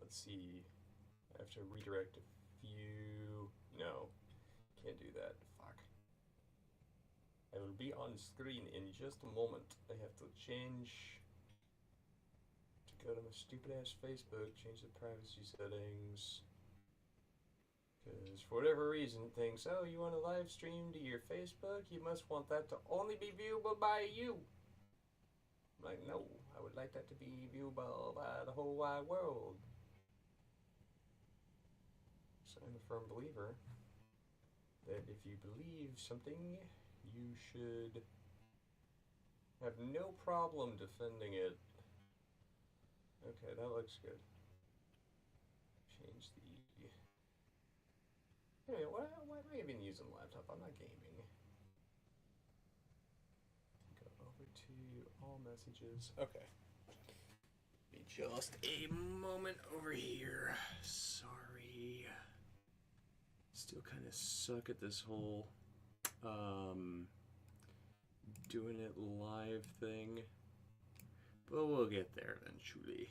let's see. I have to redirect a few. No, can't do that. Fuck. I will be on screen in just a moment. I have to change. To go to my stupid ass Facebook, change the privacy settings. Because for whatever reason, it thinks, oh, you want to live stream to your Facebook? You must want that to only be viewable by you. I'm like, no, I would like that to be viewable by the whole wide world. So I'm a firm believer that if you believe something, you should have no problem defending it. Okay, that looks good. Change the... Anyway, why am I even using the laptop? I'm not gaming. Go over to all messages. Okay. Be just a moment over here. Sorry. Still kind of suck at this whole doing it live thing. But we'll get there eventually.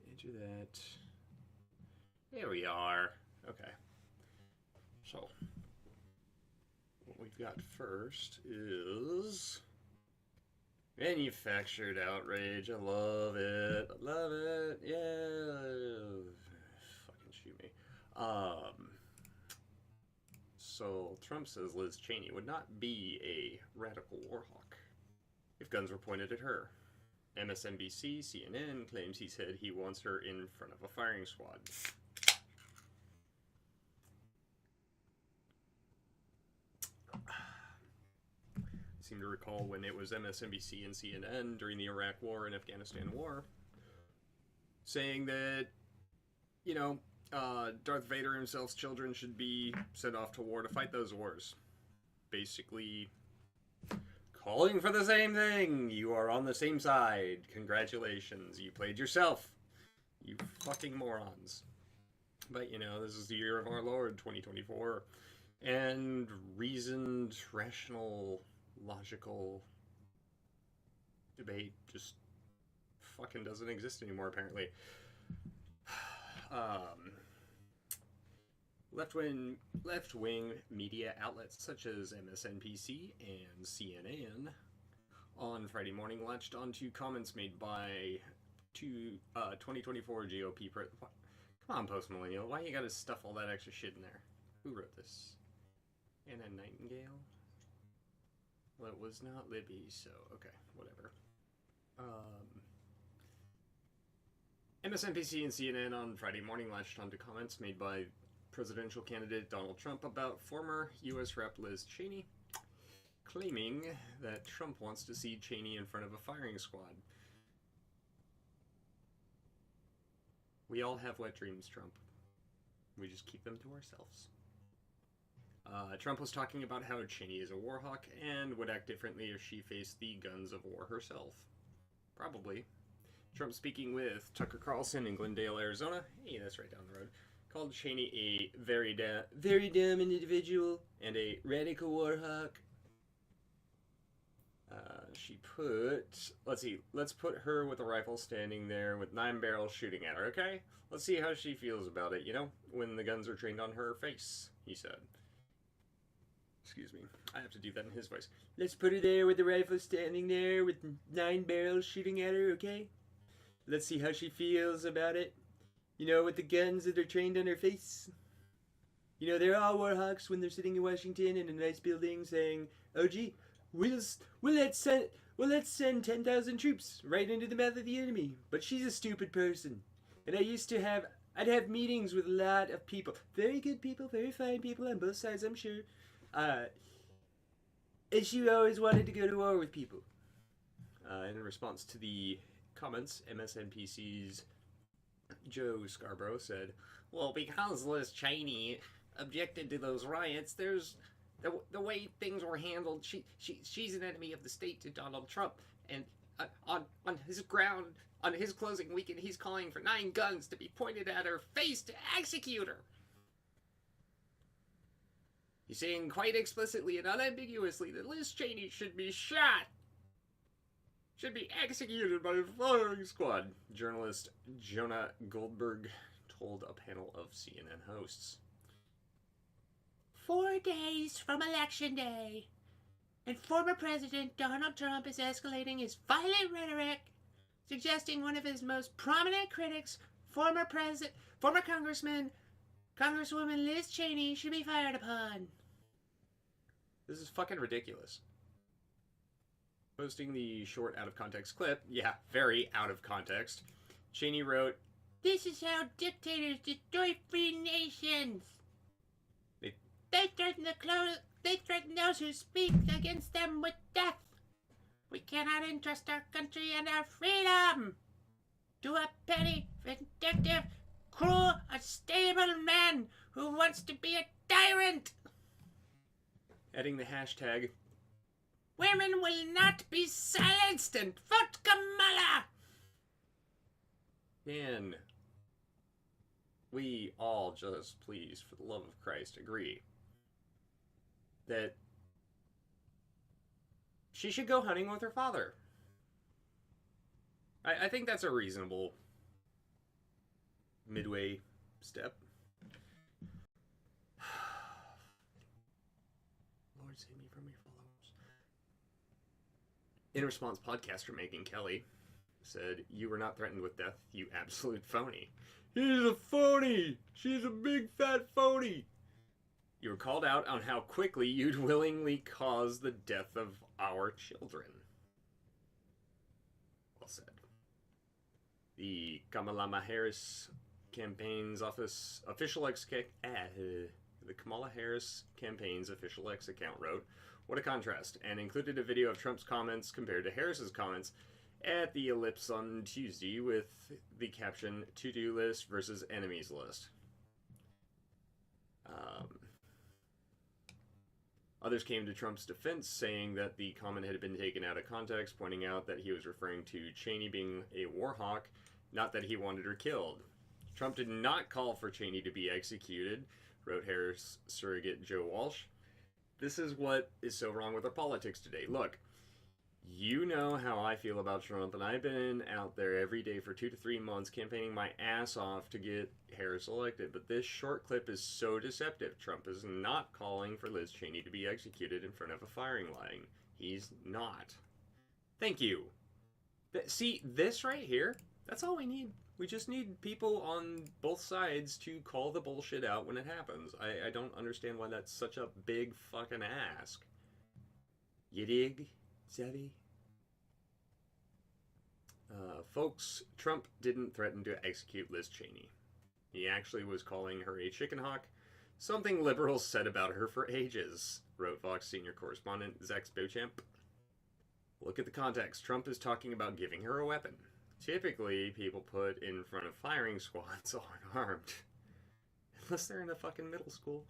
Enter that. There we are. Okay. So, what we've got first is manufactured outrage. I love it. I love it. Yeah. Fucking shoot me. So Trump says Liz Cheney would not be a radical war hawk if guns were pointed at her. MSNBC, CNN claims he said he wants her in front of a firing squad. I seem to recall when it was MSNBC and CNN during the Iraq War and Afghanistan War saying that, you know, Darth Vader himself's children should be sent off to war to fight those wars. Basically, calling for the same thing. You are on the same side. Congratulations. You played yourself. You fucking morons. But, you know, this is the year of our Lord, 2024. And reasoned, rational, logical debate just fucking doesn't exist anymore, apparently. Left-wing media outlets such as MSNBC and CNN on Friday morning latched onto comments made by 2024 GOP Come on, Post-Millennial, why you gotta stuff all that extra shit in there? Who wrote this? Anna Nightingale? Well, it was not Libby, so okay, whatever. MSNBC and CNN on Friday morning latched onto comments made by presidential candidate Donald Trump about former U.S. Rep. Liz Cheney, claiming that Trump wants to see Cheney in front of a firing squad. We all have wet dreams, Trump. We just keep them to ourselves. Trump was talking about how Cheney is a war hawk and would act differently if she faced the guns of war herself. Probably. Trump, speaking with Tucker Carlson in Glendale, Arizona, hey, that's right down the road, called Cheney a very dumb individual and a radical war hawk. She put, let's put her with a rifle standing there with 9 barrels shooting at her, okay? Let's see how she feels about it, you know, when the guns are trained on her face, he said. Excuse me, I have to do that in his voice. Let's put her there with the rifle standing there with 9 barrels shooting at her, okay? Let's see how she feels about it. You know, with the guns that are trained on her face. You know, they're all war hawks when they're sitting in Washington in a nice building saying, oh gee, let's send 10,000 troops right into the mouth of the enemy. But she's a stupid person. And I'd have meetings with a lot of people. Very good people, very fine people on both sides, I'm sure. And she always wanted to go to war with people. In response to the comments, MSNBC's Joe Scarborough said, well, because Liz Cheney objected to those riots, there's the way things were handled. She's an enemy of the state to Donald Trump, and on his closing weekend, he's calling for 9 guns to be pointed at her face to execute her. He's saying quite explicitly and unambiguously that Liz Cheney should be shot. should be executed by the firing squad, journalist Jonah Goldberg told a panel of CNN hosts. 4 days from Election Day, and former President Donald Trump is escalating his violent rhetoric, suggesting one of his most prominent critics, former Congresswoman Liz Cheney, should be fired upon. This is fucking ridiculous. Posting the short out-of-context clip, yeah, very out of context, Cheney wrote, "This is how dictators destroy free nations. They threaten those who speak against them with death. We cannot entrust our country and our freedom to a petty, vindictive, cruel, unstable man who wants to be a tyrant." Adding the hashtag, "Women will not be silenced, and vote Kamala." Can we all just please, for the love of Christ, agree that she should go hunting with her father? I think that's a reasonable midway step. Lord, save me from your followers. In response, podcaster Megan Kelly said, "You were not threatened with death, you absolute phony." He's a phony! She's a big fat phony! You were called out on how quickly you'd willingly cause the death of our children. Well said. The Kamala Harris campaign's official X account wrote, "What a contrast," and included a video of Trump's comments compared to Harris's comments at the Ellipse on Tuesday with the caption, "To-do list versus enemies list." Others came to Trump's defense, saying that the comment had been taken out of context, pointing out that he was referring to Cheney being a war hawk, not that he wanted her killed. Trump did not call for Cheney to be executed, wrote Harris surrogate Joe Walsh. This is what is so wrong with our politics today. Look, you know how I feel about Trump, and I've been out there every day for 2 to 3 months campaigning my ass off to get Harris elected, but this short clip is so deceptive. Trump is not calling for Liz Cheney to be executed in front of a firing line. He's not. Thank you. See, this right here, that's all we need. We just need people on both sides to call the bullshit out when it happens. I don't understand why that's such a big fucking ask. You dig? Savvy? Folks, Trump didn't threaten to execute Liz Cheney. He actually was calling her a chicken hawk, something liberals said about her for ages, wrote Fox senior correspondent Zach Beauchamp. Look at the context. Trump is talking about giving her a weapon. Typically, people put in front of firing squads aren't armed. Unless they're in a fucking middle school.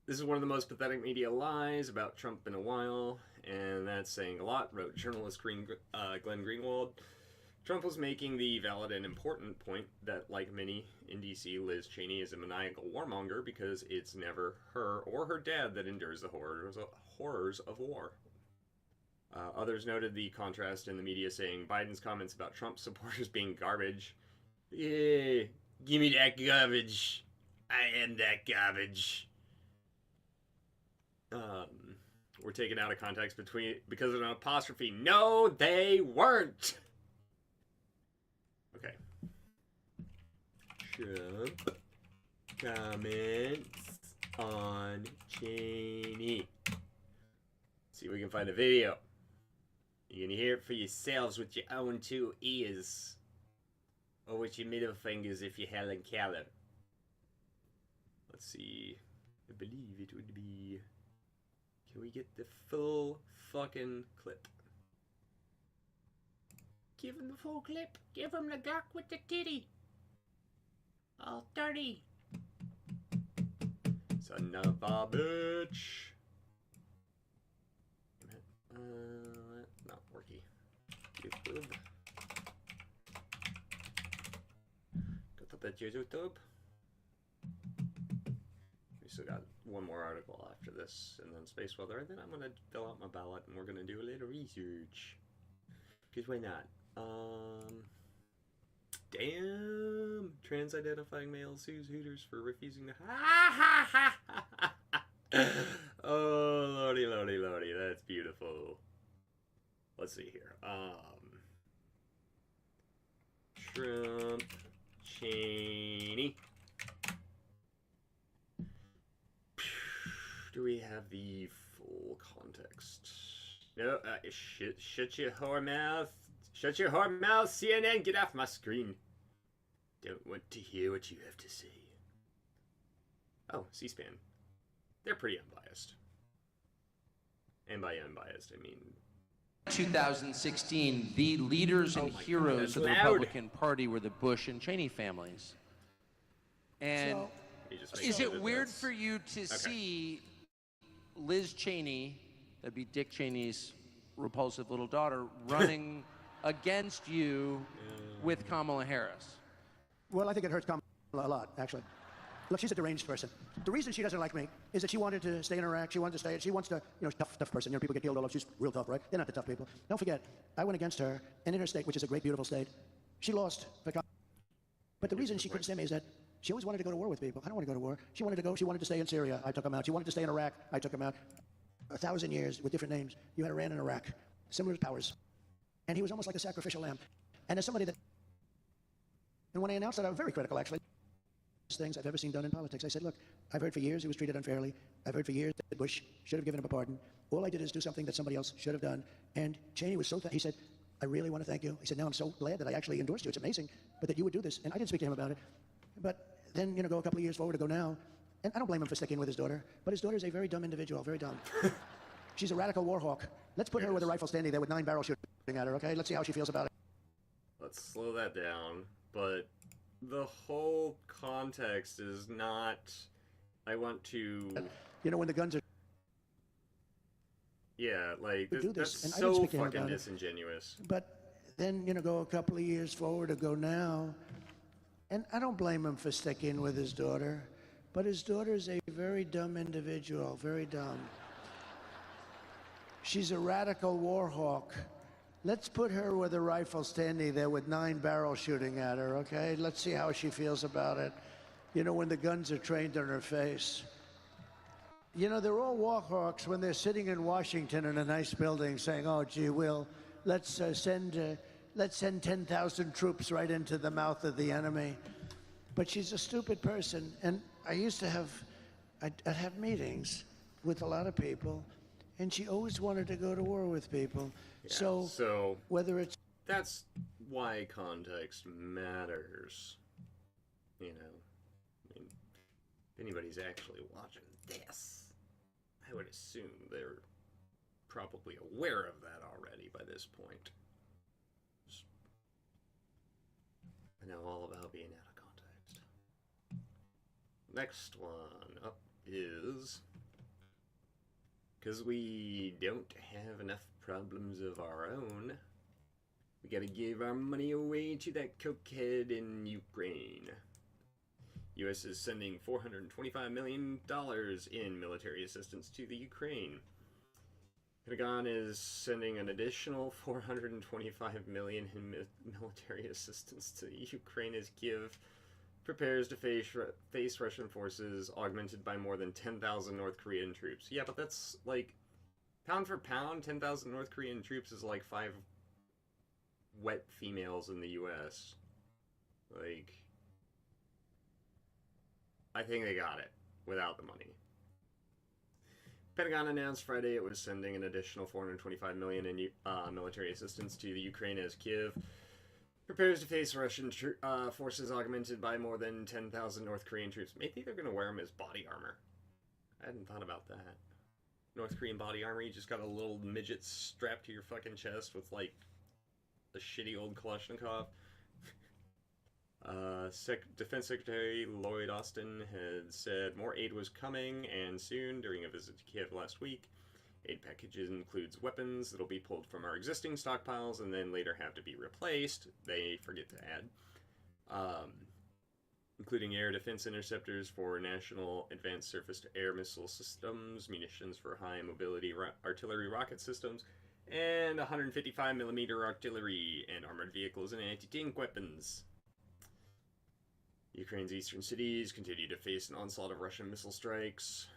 This is one of the most pathetic media lies about Trump in a while, and that's saying a lot, wrote journalist Glenn Greenwald. Trump was making the valid and important point that, like many in D.C., Liz Cheney is a maniacal warmonger because it's never her or her dad that endures the horrors of war. Others noted the contrast in the media, saying Biden's comments about Trump supporters being garbage. Yeah, give me that garbage. I am that garbage. Were taken out of context because of an apostrophe. No, they weren't. Okay. Trump comments on Cheney. See if we can find a video. You can hear it for yourselves with your own 2 ears. Or with your middle fingers if you're Helen Keller. Let's see. I believe it would be... Can we get the full fucking clip? Give him the full clip. Give him the Glock with the titty. All 30. Son of a bitch. Not worky. YouTube. Got up at YouTube. We still got one more article after this, and then space weather, and then I'm gonna fill out my ballot, and we're gonna do a little research. Cause why not? Damn! Trans-identifying male sues Hooters for refusing to. Oh, lordy, lordy, lordy, that's beautiful. Let's see here. Trump, Cheney. Do we have the full context? No, shut your whore mouth. Shut your whore mouth, CNN, get off my screen. Don't want to hear what you have to say. Oh, C-SPAN. They're pretty unbiased. And by unbiased, I mean... 2016, the leaders and heroes of the Republican Party were the Bush and Cheney families. And is it weird for you to see Liz Cheney, that'd be Dick Cheney's repulsive little daughter, running against you with Kamala Harris? Well, I think it hurts Kamala a lot, actually. Look, she's a deranged person. The reason she doesn't like me is that she wanted to stay in Iraq. She wanted to stay. She wants to, tough person. People get killed all over. She's real tough, right? They're not the tough people. Don't forget, I went against her, and in her state, which is a great, beautiful state, she lost. But the reason she couldn't stand me is that she always wanted to go to war with people. I don't want to go to war. She wanted to go. She wanted to stay in Syria. I took them out. She wanted to stay in Iraq. I took them out. 1,000 years with different names. You had Iran and Iraq, similar powers, and he was almost like a sacrificial lamb. And as somebody that, and when I announced that, I was very critical, actually. Things I've ever seen done in politics. I said, look, I've heard for years he was treated unfairly. I've heard for years that Bush should have given him a pardon. All I did is do something that somebody else should have done. And Cheney was so he said, I really want to thank you. He said, now I'm so glad that I actually endorsed you. It's amazing, but that you would do this. And I didn't speak to him about it. But then, go a couple of years forward to go now. And I don't blame him for sticking with his daughter, but his daughter's a very dumb individual, very dumb. She's a radical war hawk. Let's put her with a rifle standing there with 9 barrels shooting at her, okay? Let's see how she feels about it. Let's slow that down, but the whole context is not, I want to... when the guns are... Yeah, like, that's and so fucking disingenuous. But then, go a couple of years forward to go now, and I don't blame him for sticking with his daughter, but his daughter's a very dumb individual, very dumb. She's a radical war hawk. Let's put her with a rifle standing there with 9 barrels shooting at her, okay? Let's see how she feels about it. When the guns are trained on her face. They're all war hawks when they're sitting in Washington in a nice building saying, oh, gee, let's send 10,000 troops right into the mouth of the enemy. But she's a stupid person. And I used to I'd have meetings with a lot of people, and she always wanted to go to war with people. Yeah, so whether it's... That's why context matters. I mean, if anybody's actually watching this, I would assume they're probably aware of that already by this point. I know all about being out of context. Next one up is... Because we don't have enough problems of our own, we gotta give our money away to that cokehead in Ukraine. U.S. is sending $425 million in military assistance to the Ukraine. Pentagon is sending an additional $425 million in military assistance to Ukraine as Kiev prepares to face Russian forces augmented by more than 10,000 North Korean troops. Yeah, but that's like, pound for pound, 10,000 North Korean troops is like 5 wet females in the U.S. Like, I think they got it without the money. Pentagon announced Friday it was sending an additional $425 million in military assistance to the Ukraine as Kiev prepares to face Russian forces augmented by more than 10,000 North Korean troops. Maybe they're going to wear them as body armor. I hadn't thought about that. North Korean body armor, you just got a little midget strapped to your fucking chest with, like, a shitty old Kalashnikov. Defense Secretary Lloyd Austin had said more aid was coming, and soon, during a visit to Kiev last week. Aid packages includes weapons that'll be pulled from our existing stockpiles and then later have to be replaced. They forget to add. including air defense interceptors for national advanced surface-to-air missile systems, munitions for high-mobility artillery rocket systems, and 155mm artillery and armored vehicles and anti-tank weapons. Ukraine's eastern cities continue to face an onslaught of Russian missile strikes,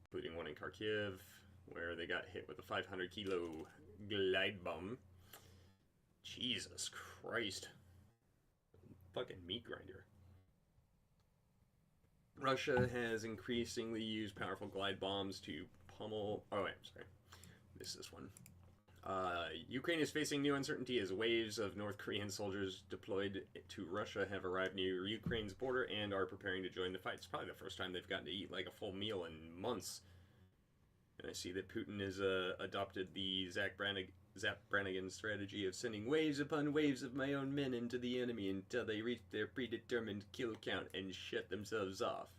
including one in Kharkiv, where they got hit with a 500-kilo glide bomb. Jesus Christ. Fucking meat grinder. Russia has increasingly used powerful glide bombs to pummel... Oh, wait, sorry. Missed this one. Ukraine is facing new uncertainty as waves of North Korean soldiers deployed to Russia have arrived near Ukraine's border and are preparing to join the fight. It's probably the first time they've gotten to eat like a full meal in months. And I see that Putin has adopted the Zap Brannigan strategy of sending waves upon waves of my own men into the enemy until they reach their predetermined kill count and shut themselves off.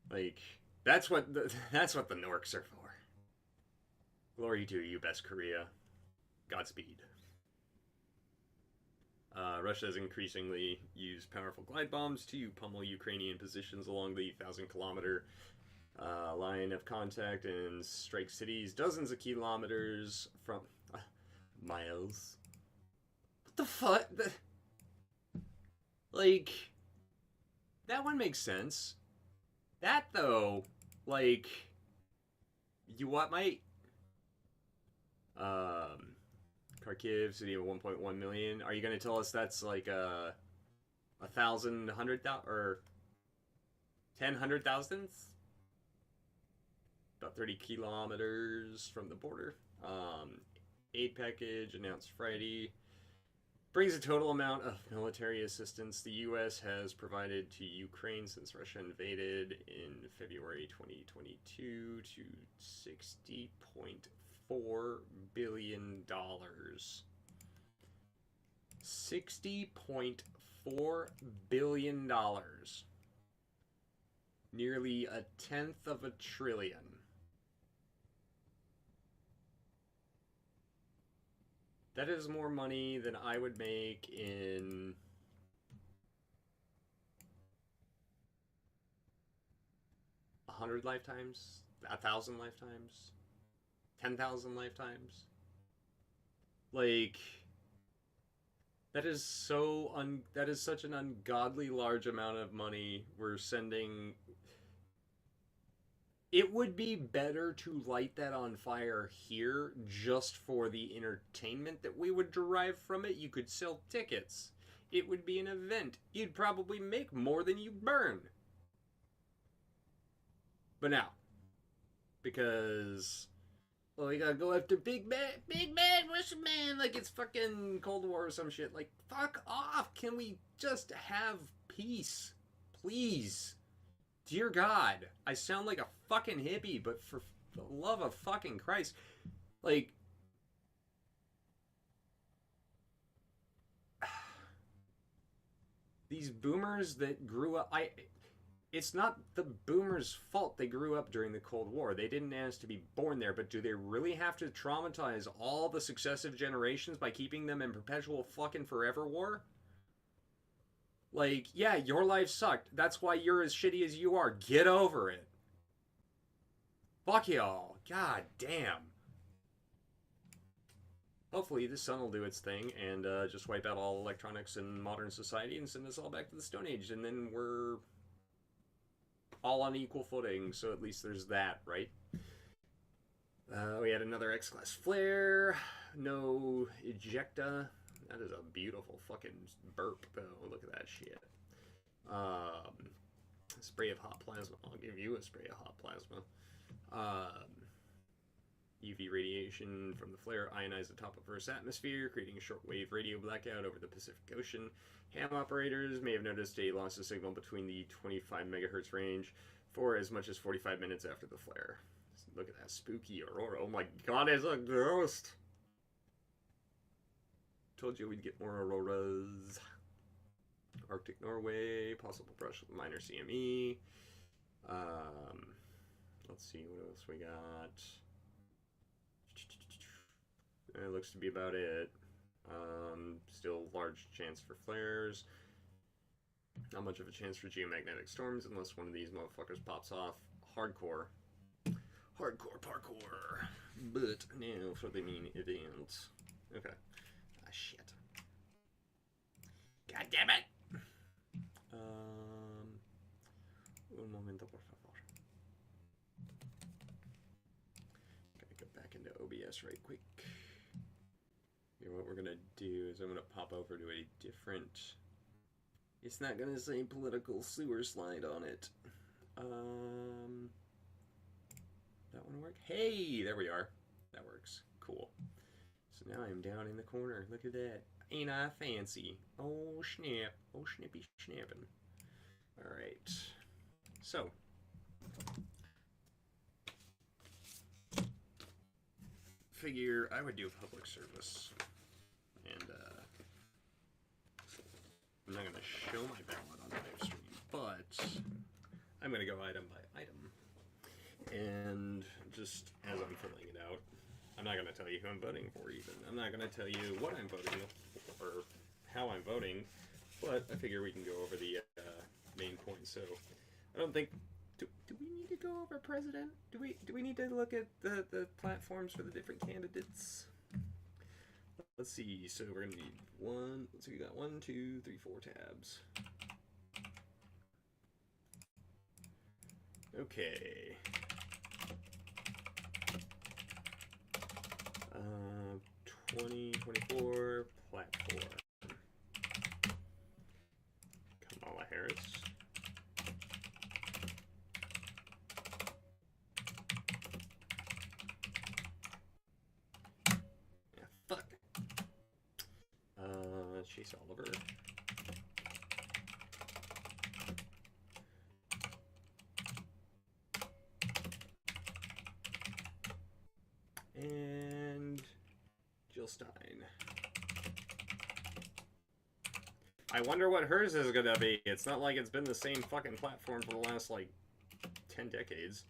Like, that's what the Norks are for. Glory to you, best Korea. Godspeed. Russia has increasingly used powerful glide bombs to pummel Ukrainian positions along the 1,000-kilometer line of contact and strike cities dozens of kilometers from... miles. What the fuck? Like, that one makes sense. That, though, like... You what, mate? Kharkiv, city of 1.1 million. Are you going to tell us that's like 1,000, 100,000, or 10 100,000ths? About 30 kilometers from the border. Aid package announced Friday. Brings the total amount of military assistance the U.S. has provided to Ukraine since Russia invaded in February 2022 to $60.4 billion. $60.4 billion. Nearly a tenth of a trillion. That is more money than I would make in 100 lifetimes, 1,000 lifetimes, 10,000 lifetimes. Like, that is such an ungodly large amount of money we're sending. It would be better to light that on fire here just for the entertainment that we would derive from it. You could sell tickets. It would be an event. You'd probably make more than you burn. But now, because, well, we gotta go after big bad Russian man like it's fucking Cold War or some shit. Like, fuck off. Can we just have peace? Please. Dear God, I sound like a fucking hippie, but for the love of fucking Christ, like, these boomers that grew up, it's not the boomers' fault they grew up during the Cold War. They didn't ask to be born there, but do they really have to traumatize all the successive generations by keeping them in perpetual fucking forever war? Like, yeah, your life sucked. That's why you're as shitty as you are. Get over it. Fuck y'all. God damn. Hopefully the sun will do its thing and just wipe out all electronics in modern society and send us all back to the Stone Age. And then we're all on equal footing, so at least there's that, right? We had another X-Class flare. No ejecta. That is a beautiful fucking burp, though. Look at that shit. Spray of hot plasma. I'll give you a spray of hot plasma. UV radiation from the flare ionized the top of Earth's atmosphere, creating a shortwave radio blackout over the Pacific Ocean. Ham operators may have noticed a loss of signal between the 25 megahertz range for as much as 45 minutes after the flare. Look at that spooky aurora. Oh my god, it's a ghost! Told you we'd get more auroras. Arctic Norway, possible brush with minor CME. Let's see what else we got. It looks to be about it. Still large chance for flares. Not much of a chance for geomagnetic storms unless one of these motherfuckers pops off. Hardcore. Hardcore parkour. But now for the main event. Okay. Ah, shit. God damn it! Un momento, por favor. Gotta go back into OBS right quick. Here, what we're gonna do is I'm gonna pop over to a different... It's not gonna say political sewer slide on it. That one work? Hey, there we are. That works. Cool. So now I'm down in the corner. Look at that. Ain't I fancy? Oh, snap. Oh, snippy snapping. Alright. So. Figure I would do public service. And, I'm not going to show my ballot on live stream, but I'm going to go item by item. And just as I'm filling it out, I'm not going to tell you who I'm voting for even. I'm not going to tell you what I'm voting for or how I'm voting, but I figure we can go over the main points. So I don't think... Do we need to go over president? Do we need to look at the platforms for the different candidates? Let's see. So we're going to need one... So we got 1, 2, 3, 4 tabs. Okay. 2024 platform. Kamala Harris. Yeah, fuck. Chase Oliver. And Jill Stein. I wonder what hers is gonna be. It's not like it's been the same fucking platform for the last, like, 10 decades.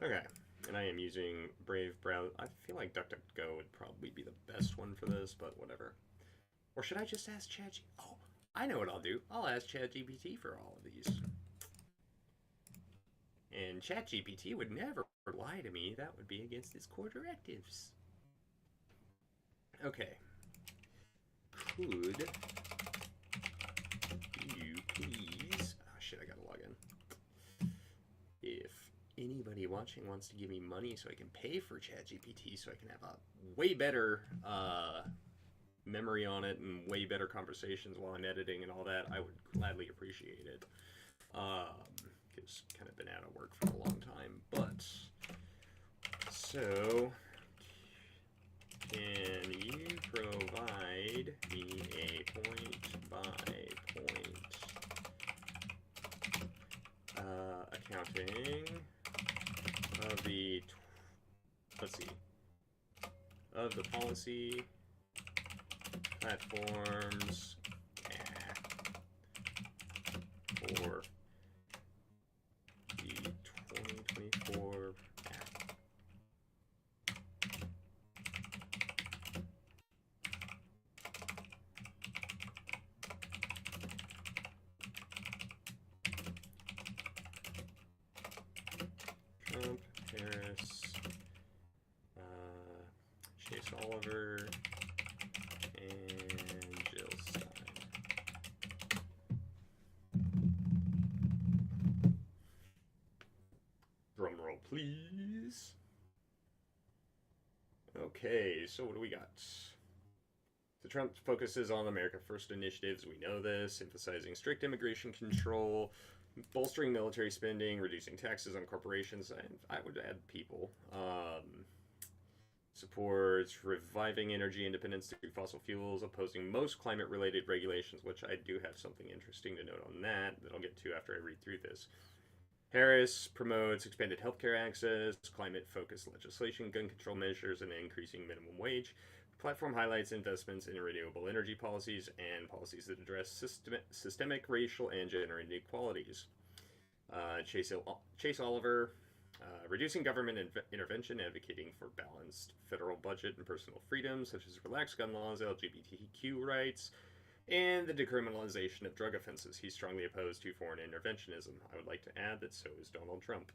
Okay. And I am using Brave Browser. I feel like DuckDuckGo would probably be the best one for this, but whatever. Or should I just ask ChatGPT? Oh, I know what I'll do. I'll ask ChatGPT for all of these. And ChatGPT would never lie to me. That would be against its core directives. Okay. Could you please... Oh shit, I gotta log in. If anybody watching wants to give me money so I can pay for ChatGPT so I can have a way better memory on it and way better conversations while I'm editing and all that, I would gladly appreciate it. It's kind of been out of work for a long time, but so can you provide me a point by point accounting of the let's see of the policy platforms for 2024 Trump, Harris, Chase Oliver, and Jill Stein. Drum roll, please. Okay, so what do we got? So Trump focuses on America First initiatives. We know this, emphasizing strict immigration control, bolstering military spending, reducing taxes on corporations, and I would add people. Supports reviving energy independence through fossil fuels, opposing most climate-related regulations, which I do have something interesting to note on that I'll get to after I read through this. Harris promotes expanded healthcare access, climate-focused legislation, gun control measures, and increasing minimum wage. The platform highlights investments in renewable energy policies and policies that address systemic racial and gender inequalities. Chase Oliver, reducing government intervention, advocating for balanced federal budget and personal freedoms, such as relaxed gun laws, LGBTQ rights, and the decriminalization of drug offenses. He's strongly opposed to foreign interventionism. I would like to add that so is Donald Trump.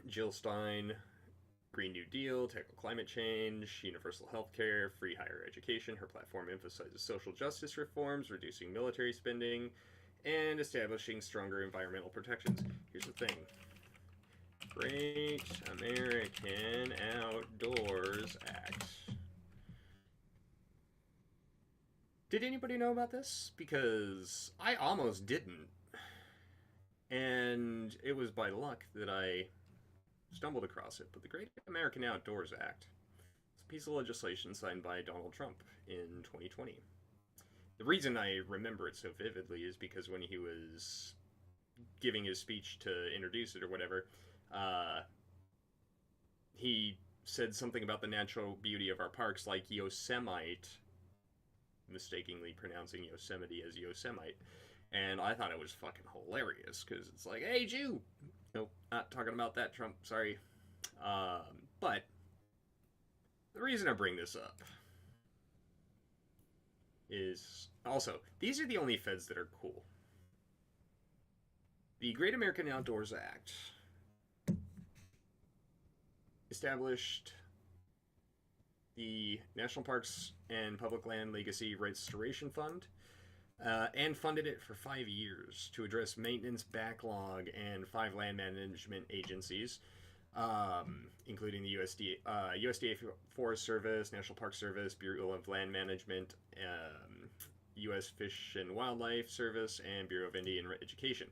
Jill Stein, Green New Deal, tackle climate change, universal health care, free higher education. Her platform emphasizes social justice reforms, reducing military spending, and establishing stronger environmental protections. Here's the thing. Great American Outdoors Act. Did anybody know about this? Because I almost didn't. And it was by luck that I stumbled across it. But the Great American Outdoors Act is a piece of legislation signed by Donald Trump in 2020. The reason I remember it so vividly is because when he was giving his speech to introduce it or whatever, he said something about the natural beauty of our parks, like Yosemite, mistakenly pronouncing Yosemite as Yosemite. And I thought it was fucking hilarious, because it's like, hey, Jew! Nope, not talking about that, Trump, sorry. But the reason I bring this up is, also, these are the only feds that are cool. The Great American Outdoors Act established the National Parks and Public Land Legacy Restoration Fund, and funded it for 5 years to address maintenance backlog and 5 land management agencies, including the USDA Forest Service, National Park Service, Bureau of Land Management, U.S. Fish and Wildlife Service, and Bureau of Indian Education.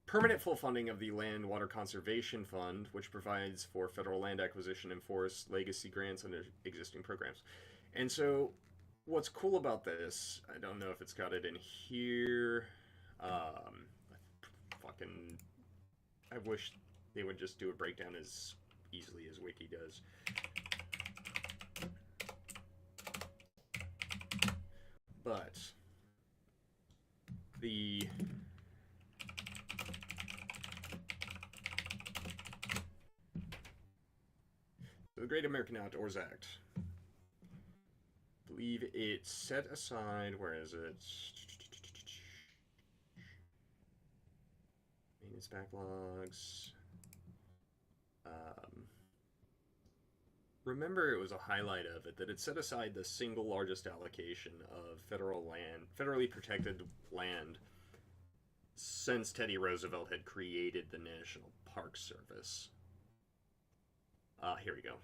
Permanent full funding of the Land Water Conservation Fund, which provides for federal land acquisition and forest legacy grants under existing programs. And so, what's cool about this, I don't know if it's got it in here, I wish they would just do a breakdown as easily as Wiki does. But the Great American Outdoors Act, I believe it's set aside, where is it? Maintenance backlogs. Remember, it was a highlight of it that it set aside the single largest allocation of federally protected land since Teddy Roosevelt had created the National Park Service. Here we go.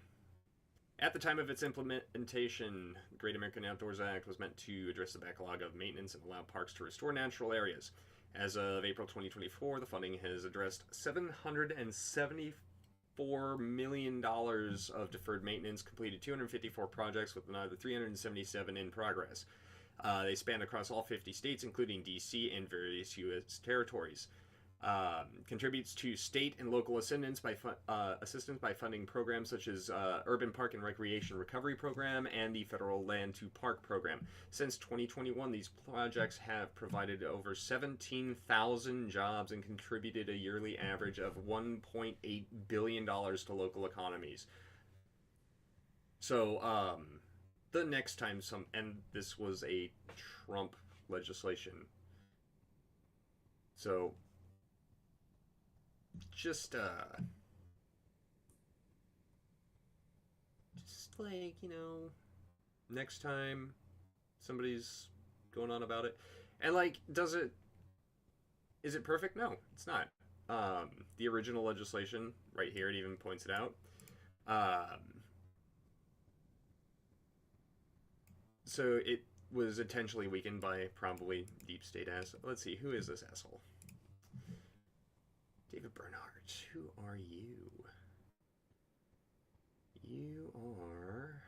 At the time of its implementation, the Great American Outdoors Act was meant to address the backlog of maintenance and allow parks to restore natural areas. As of April 2024, the funding has addressed $774 million of deferred maintenance, completed 254 projects with another 377 in progress. They span across all 50 states, including D.C. and various U.S. territories. Contributes to state and local assistance by funding programs such as Urban Park and Recreation Recovery Program and the Federal Land to Park Program. Since 2021, these projects have provided over 17,000 jobs and contributed a yearly average of $1.8 billion to local economies. So, the next time and this was a Trump legislation. So, just like, next time somebody's going on about it, and like, is it perfect? No, it's not. The original legislation, right here, it even points it out. So it was intentionally weakened by probably deep state Let's see, who is this asshole? David Bernhardt, who are you? You are...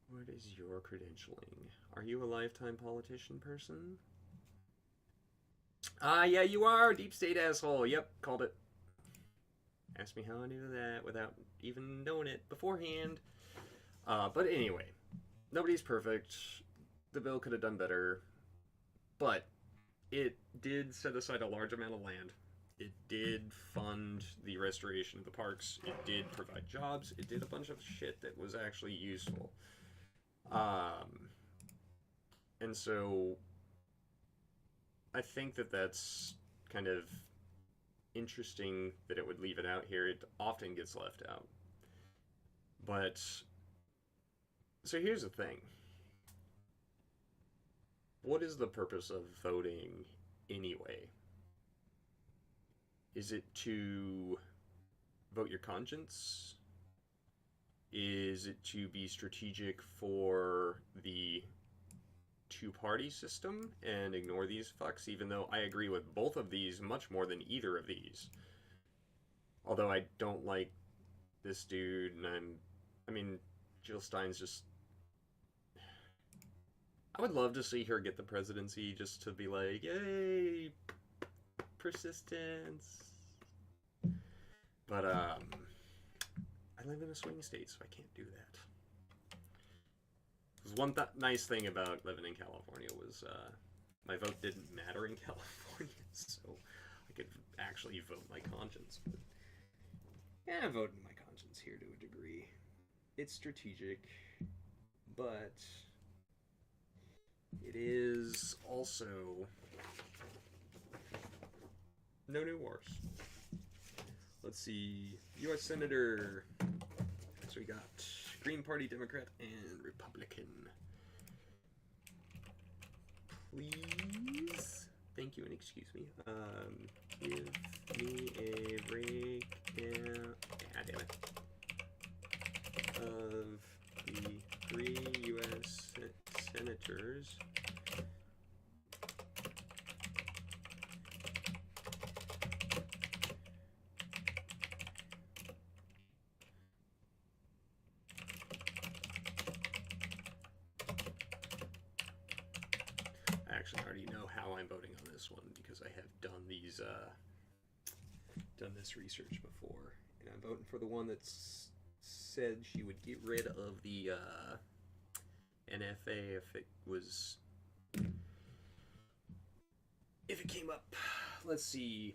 What is your credentialing? Are you a lifetime politician person? Yeah, you are! Deep state asshole! Yep, called it. Ask me how I knew that without even knowing it beforehand. But anyway, nobody's perfect. The bill could have done better. But it did set aside a large amount of land It did fund the restoration of the parks. It did provide jobs. It did a bunch of shit that was actually useful. And so I think that that's kind of interesting that it would leave it out here. It often gets left out. But, so here's the thing. What is the purpose of voting anyway? Is it to vote your conscience? Is it to be strategic for the two-party system and ignore these fucks, even though I agree with both of these much more than either of these? Although I don't like this dude, and I mean, Jill Stein's just... I would love to see her get the presidency just to be like, yay, persistence. But, I live in a swing state, so I can't do that. One nice thing about living in California was my vote didn't matter in California, so I could actually vote my conscience. But yeah, I'm voting my conscience here to a degree. It's strategic, but it is also no new wars. Let's see, U.S. Senator. So we got Green Party, Democrat, and Republican. Please, thank you and excuse me. Give me a breakdown. Ah, damn it. Of the 3 U.S. senators. I already know how I'm voting on this one because I have done these, done this research before, and I'm voting for the one that said she would get rid of the NFA if it came up. Let's see,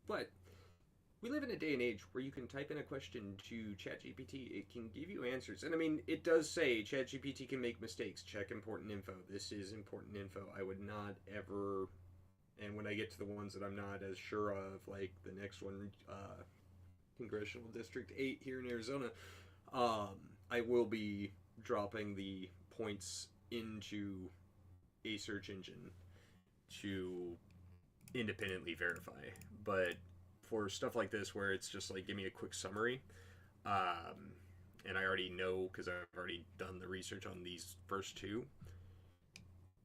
but we live in a day and age where you can type in a question to ChatGPT. It can give you answers. And I mean, it does say ChatGPT can make mistakes. Check important info. This is important info. I would not ever... And when I get to the ones that I'm not as sure of, like the next one, Congressional District 8 here in Arizona, I will be dropping the points into a search engine to independently verify. But for stuff like this where it's just like, give me a quick summary, and I already know because I've already done the research on these first two,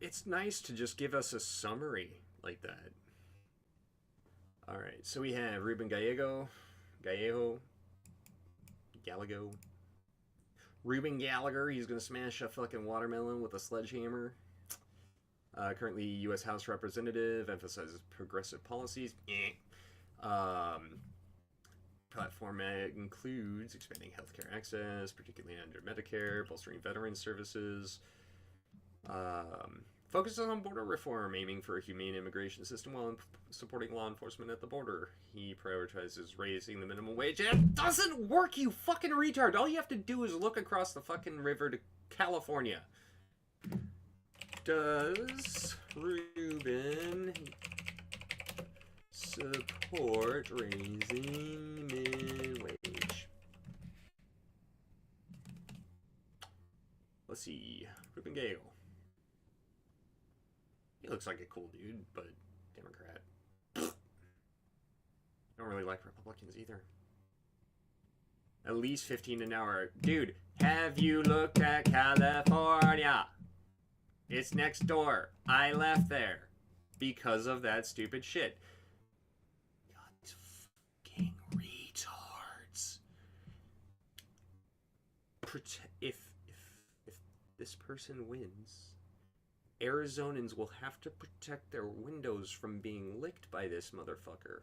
it's nice to just give us a summary like that. Alright, so we have Ruben Gallego, Ruben Gallagher. He's gonna smash a fucking watermelon with a sledgehammer. Currently U.S. House Representative, emphasizes progressive policies. Platform includes expanding healthcare access, particularly under Medicare, bolstering veteran services, focuses on border reform, aiming for a humane immigration system while supporting law enforcement at the border. He prioritizes raising the minimum wage. It doesn't work, you fucking retard! All you have to do is look across the fucking river to California. Does Ruben support raising minimum wage? Let's see. Ruben Gale. He looks like a cool dude, but Democrat. I don't really like Republicans either. At least 15 an hour. Dude, have you looked at California? It's next door. I left there because of that stupid shit. God, these fucking retards. If this person wins, Arizonans will have to protect their windows from being licked by this motherfucker.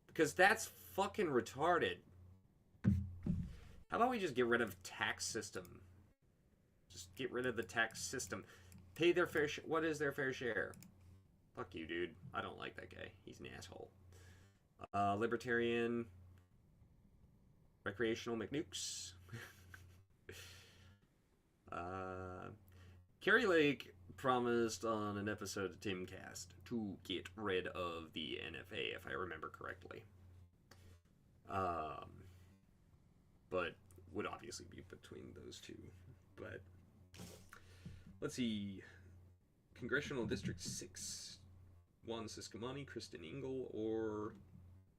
Because that's fucking retarded. How about we just get rid of tax system? Just get rid of the tax system. Pay their fair share. What is their fair share? Fuck you, dude. I don't like that guy. He's an asshole. Libertarian, recreational McNukes. Carrie Lake promised on an episode of Timcast to get rid of the NFA, if I remember correctly. But would obviously be between those two. But let's see. Congressional District 6. Juan Siscomani, Kristen Ingle, or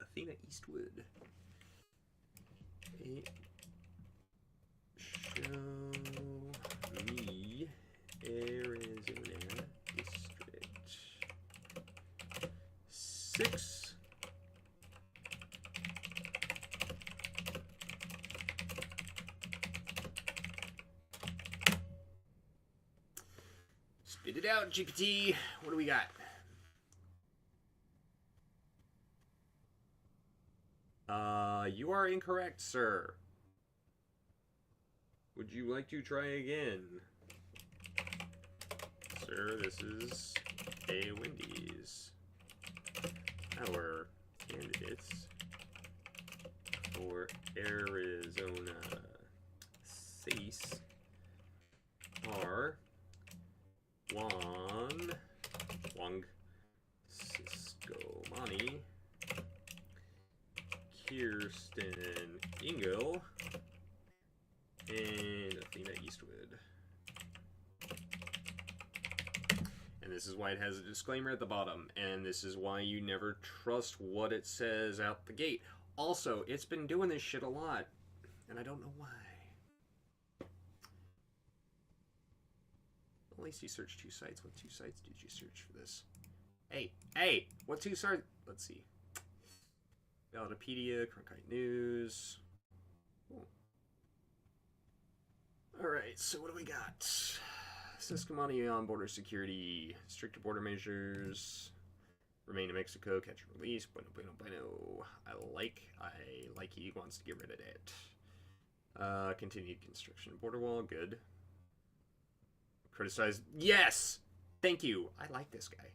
Athena Eastwood. Show me Arizona District 6. Spit it out, GPT. What do we got? You are incorrect, sir. Would you like to try again? Sir, this is a Wendy's. Our candidates for Arizona SACE are Wong Siscomani, Kirsten Ingle, and Athena Eastwood. And this is why it has a disclaimer at the bottom, and this is why you never trust what it says out the gate. Also, it's been doing this shit a lot, and I don't know why. At least you searched 2 sites. What 2 sites did you search for this? Hey, what 2 sites? Let's see. Ballotopedia, Cronkite News. Cool. Alright, so what do we got? Siscomani on border security, stricter border measures, remain in Mexico, catch and release, bueno. I like he wants to get rid of it. Continued construction border wall, good. Criticize, yes! Thank you, I like this guy.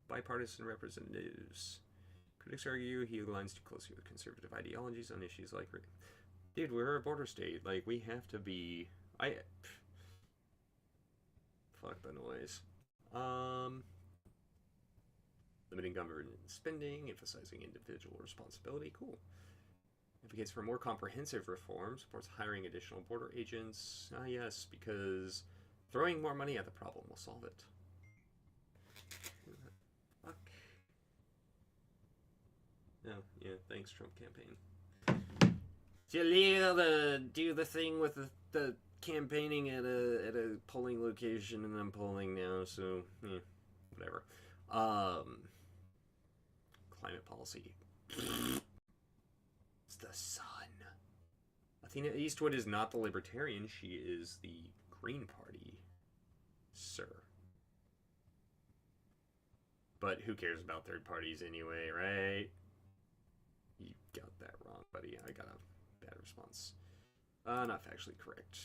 Bipartisan representatives. Critics argue he aligns too closely with conservative ideologies on issues like... Dude, we're a border state. Like, we have to be... Fuck the noise. Limiting government spending, emphasizing individual responsibility. Cool. Advocates for more comprehensive reform, supports hiring additional border agents. Ah, yes, because throwing more money at the problem will solve it. Fuck. No, yeah, thanks, Trump campaign. Jaleel do the thing with the campaigning at a polling location, and I'm polling now, so yeah, whatever. Climate policy. It's the sun. Athena Eastwood is not the Libertarian, she is the Green Party, sir. But who cares about third parties anyway, right? You got that wrong, buddy. I got a bad response. Not factually correct.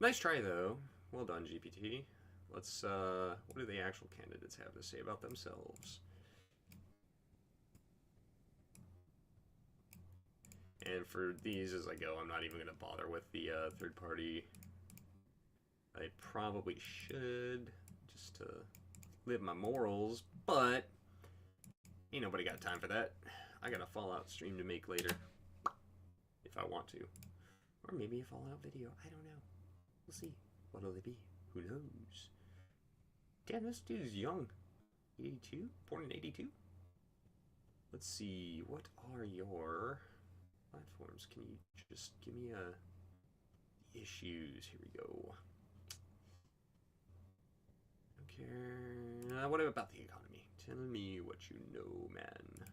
Nice try, though. Well done, GPT. Let's, what do the actual candidates have to say about themselves? And for these as I go, I'm not even going to bother with the third party. I probably should, just to live my morals, but ain't nobody got time for that. I got a Fallout stream to make later, if I want to. Or maybe a Fallout video, I don't know. We'll see. What'll they be? Who knows? Damn, this dude's young. 82? Born in 82? Let's see, what are your platforms? Can you just give me issues? Here we go. Okay. What about the economy? Tell me what you know, man.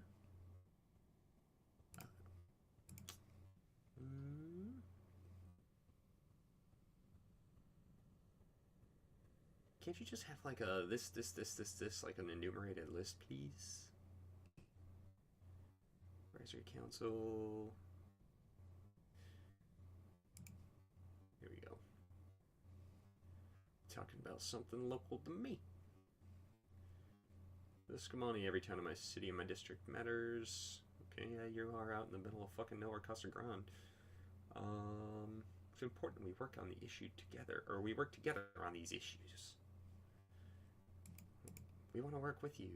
Can't you just have like a this, like an enumerated list, please? Advisory Council. Here we go. Talking about something local to me. Sisquamani, every town in my city and my district matters. Okay, yeah, you are out in the middle of fucking nowhere, Casa Grande. It's important we work on the issue together, or we work together on these issues. We want to work with you.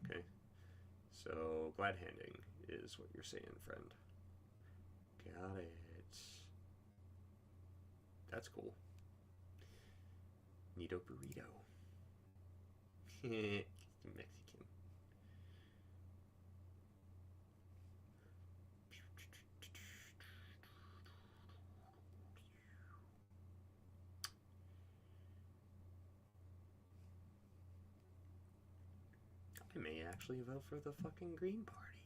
Okay, so glad handing is what you're saying, friend. Got it. That's cool. Neato burrito. Mexican. I may actually vote for the fucking Green Party.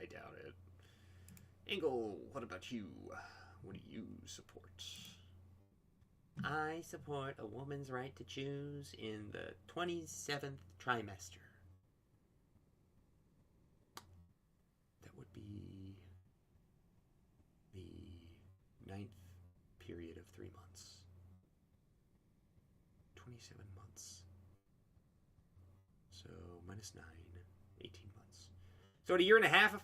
I doubt it. Engel, what about you? What do you support? I support a woman's right to choose in the 27th trimester. That would be the 9th period of 3 months. 27 months. So minus 9, 18 months. So a year and a half.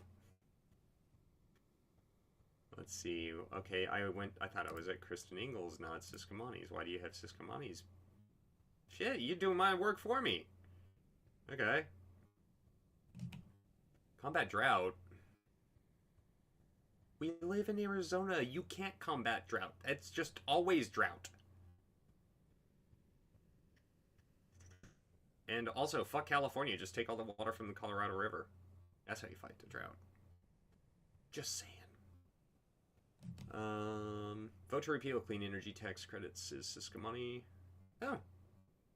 Let's see. Okay, I thought I was at Kristen Ingalls, not Sisquamani's. Why do you have Sisquamani's? Shit, you doing my work for me. Okay. Combat drought. We live in Arizona. You can't combat drought. It's just always drought. And also, fuck California. Just take all the water from the Colorado River. That's how you fight the drought. Just saying. Vote to repeal clean energy tax credits is Sisquamani. Oh.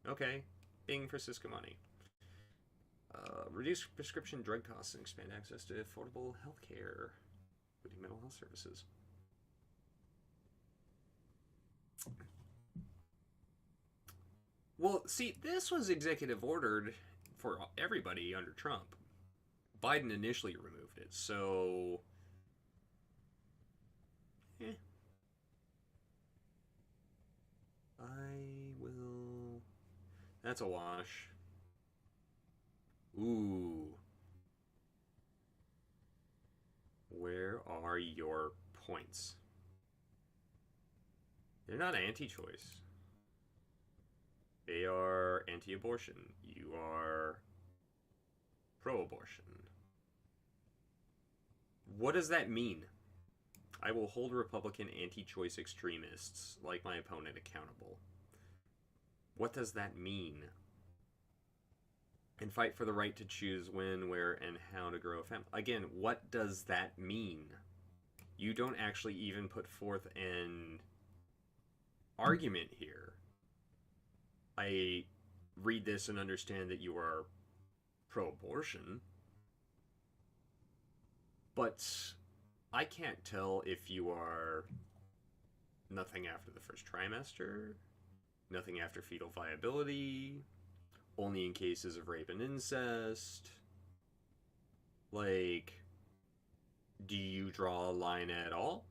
Okay. Bing for Sisquamani. Reduce prescription drug costs and expand access to affordable health care, including mental health services. Well, see, this was executive ordered for everybody under Trump. Biden initially removed it, so... I will... That's a wash. Ooh. Where are your points? They're not anti-choice. They are anti-abortion. You are pro-abortion. What does that mean? I will hold Republican anti-choice extremists, like my opponent, accountable. What does that mean? And fight for the right to choose when, where, and how to grow a family. Again, what does that mean? You don't actually even put forth an argument here. I read this and understand that you are pro-abortion, but I can't tell if you are nothing after the first trimester, nothing after fetal viability, only in cases of rape and incest. Like, do you draw a line at all?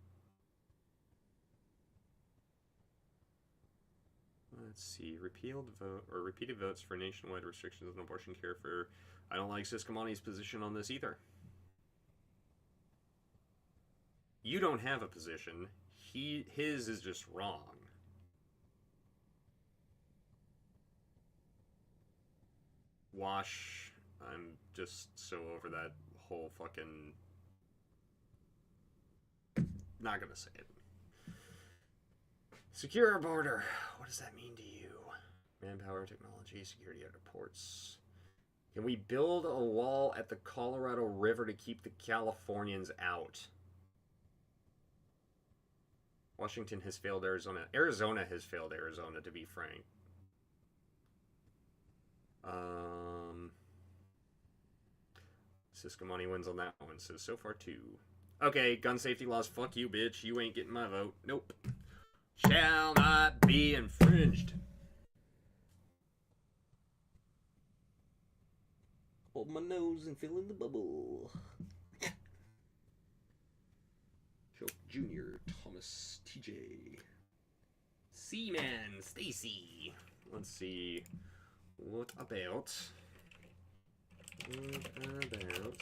Let's see, repeated votes for nationwide restrictions on abortion care for... I don't like Sisquamani's position on this either. You don't have a position. His is just wrong. Wash. I'm just so over that whole fucking... Not gonna say it. Secure our border. What does that mean to you? Manpower, technology, security at our ports. Can we build a wall at the Colorado River to keep the Californians out? Washington has failed Arizona. Arizona has failed Arizona, to be frank. Sisquamani wins on that one, so far 2. Okay, gun safety laws, fuck you, bitch. You ain't getting my vote. Nope. Shall not be infringed. Hold my nose and fill in the bubble. Choke Jr., Thomas, TJ. Seaman, Stacy. Let's see. What about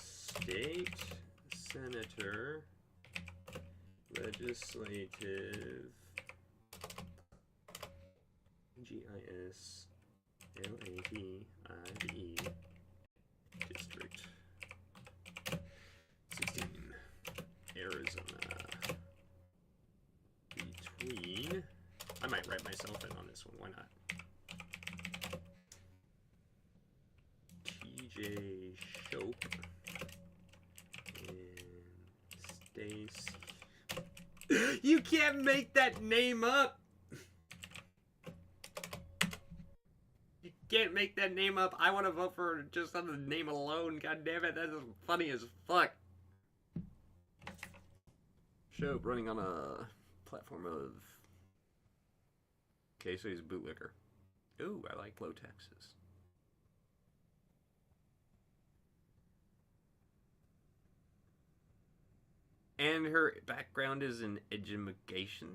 state senator legislative GISLATIVE district 16 Arizona between, I might write myself in on this one, why not? TJ Shope and Stacy. You can't make that name up! You can't make that name up. I want to vote for just on the name alone. God damn it, that's funny as fuck. Shope running on a platform of... Okay, so he's a bootlicker. Ooh, I like low taxes. And her background is in education.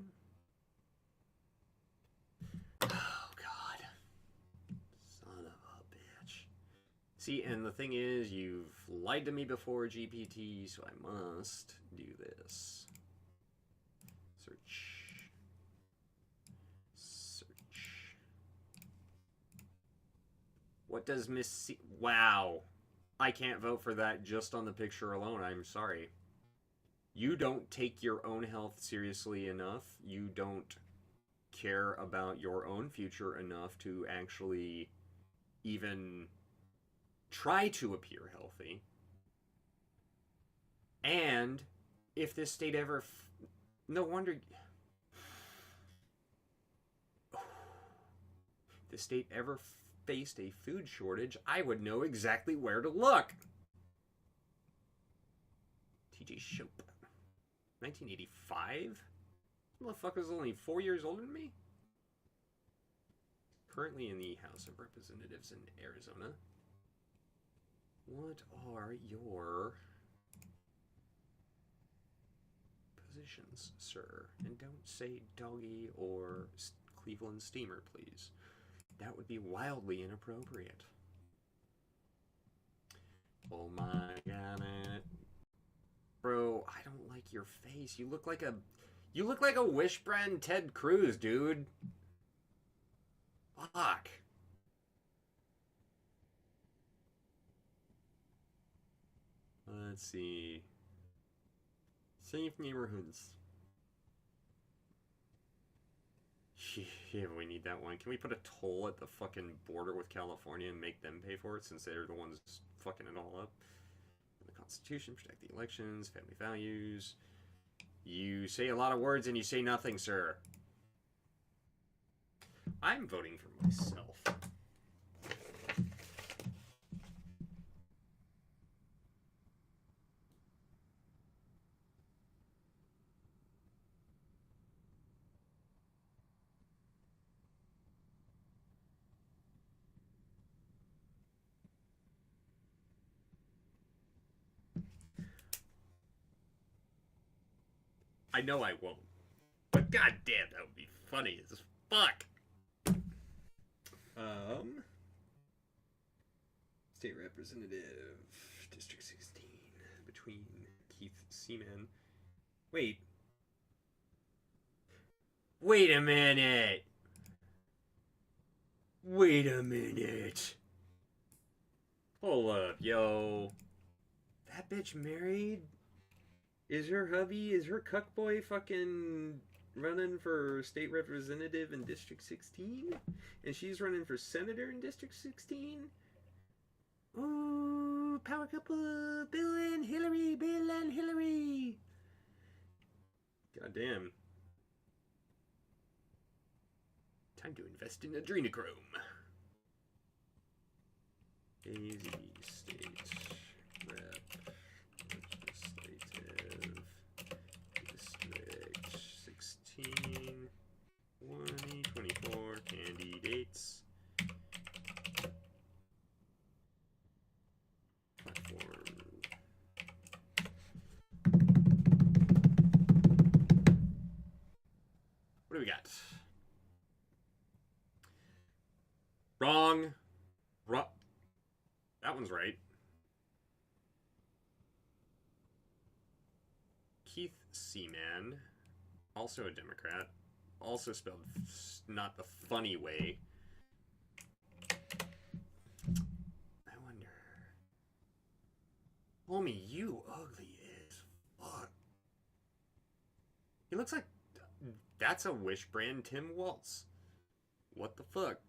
Oh, God. Son of a bitch. See, and the thing is, you've lied to me before, GPT, so I must do this. Search. What does Miss C... Wow. I can't vote for that just on the picture alone. I'm sorry. You don't take your own health seriously enough. You don't care about your own future enough to actually even try to appear healthy. And if this state ever... No wonder... If the state ever faced a food shortage, I would know exactly where to look. TJ Shope. 1985? This motherfucker's only 4 years older than me? Currently in the House of Representatives in Arizona. What are your positions, sir? And don't say doggy or Cleveland steamer, please. That would be wildly inappropriate. Oh my god. Bro, I don't like your face. You look like a Wishbone Ted Cruz, dude. Fuck. Let's see. Safe neighborhoods. Yeah, we need that one. Can we put a toll at the fucking border with California and make them pay for it since they're the ones fucking it all up? The Constitution, protect the elections, family values. You say a lot of words and you say nothing, sir. I'm voting for myself. I know I won't. But goddamn, that would be funny as fuck. State Representative, District 16, between Keith Seaman. Wait. Wait a minute. Wait a minute. Hold up, yo. That bitch married? Is her hubby, is her cuckboy fucking running for state representative in District 16? And she's running for senator in District 16? Ooh, power couple, Bill and Hillary, Bill and Hillary. Goddamn. Time to invest in adrenochrome. AZ State Rep. Legislative District 16, 2024 candidates. Platform. What do we got? Wrong. That one's right. Keith Seaman, also a Democrat, also spelled not the funny way. I wonder. Homie, you ugly as fuck. He looks like that's a Wish brand Tim Waltz. What the fuck?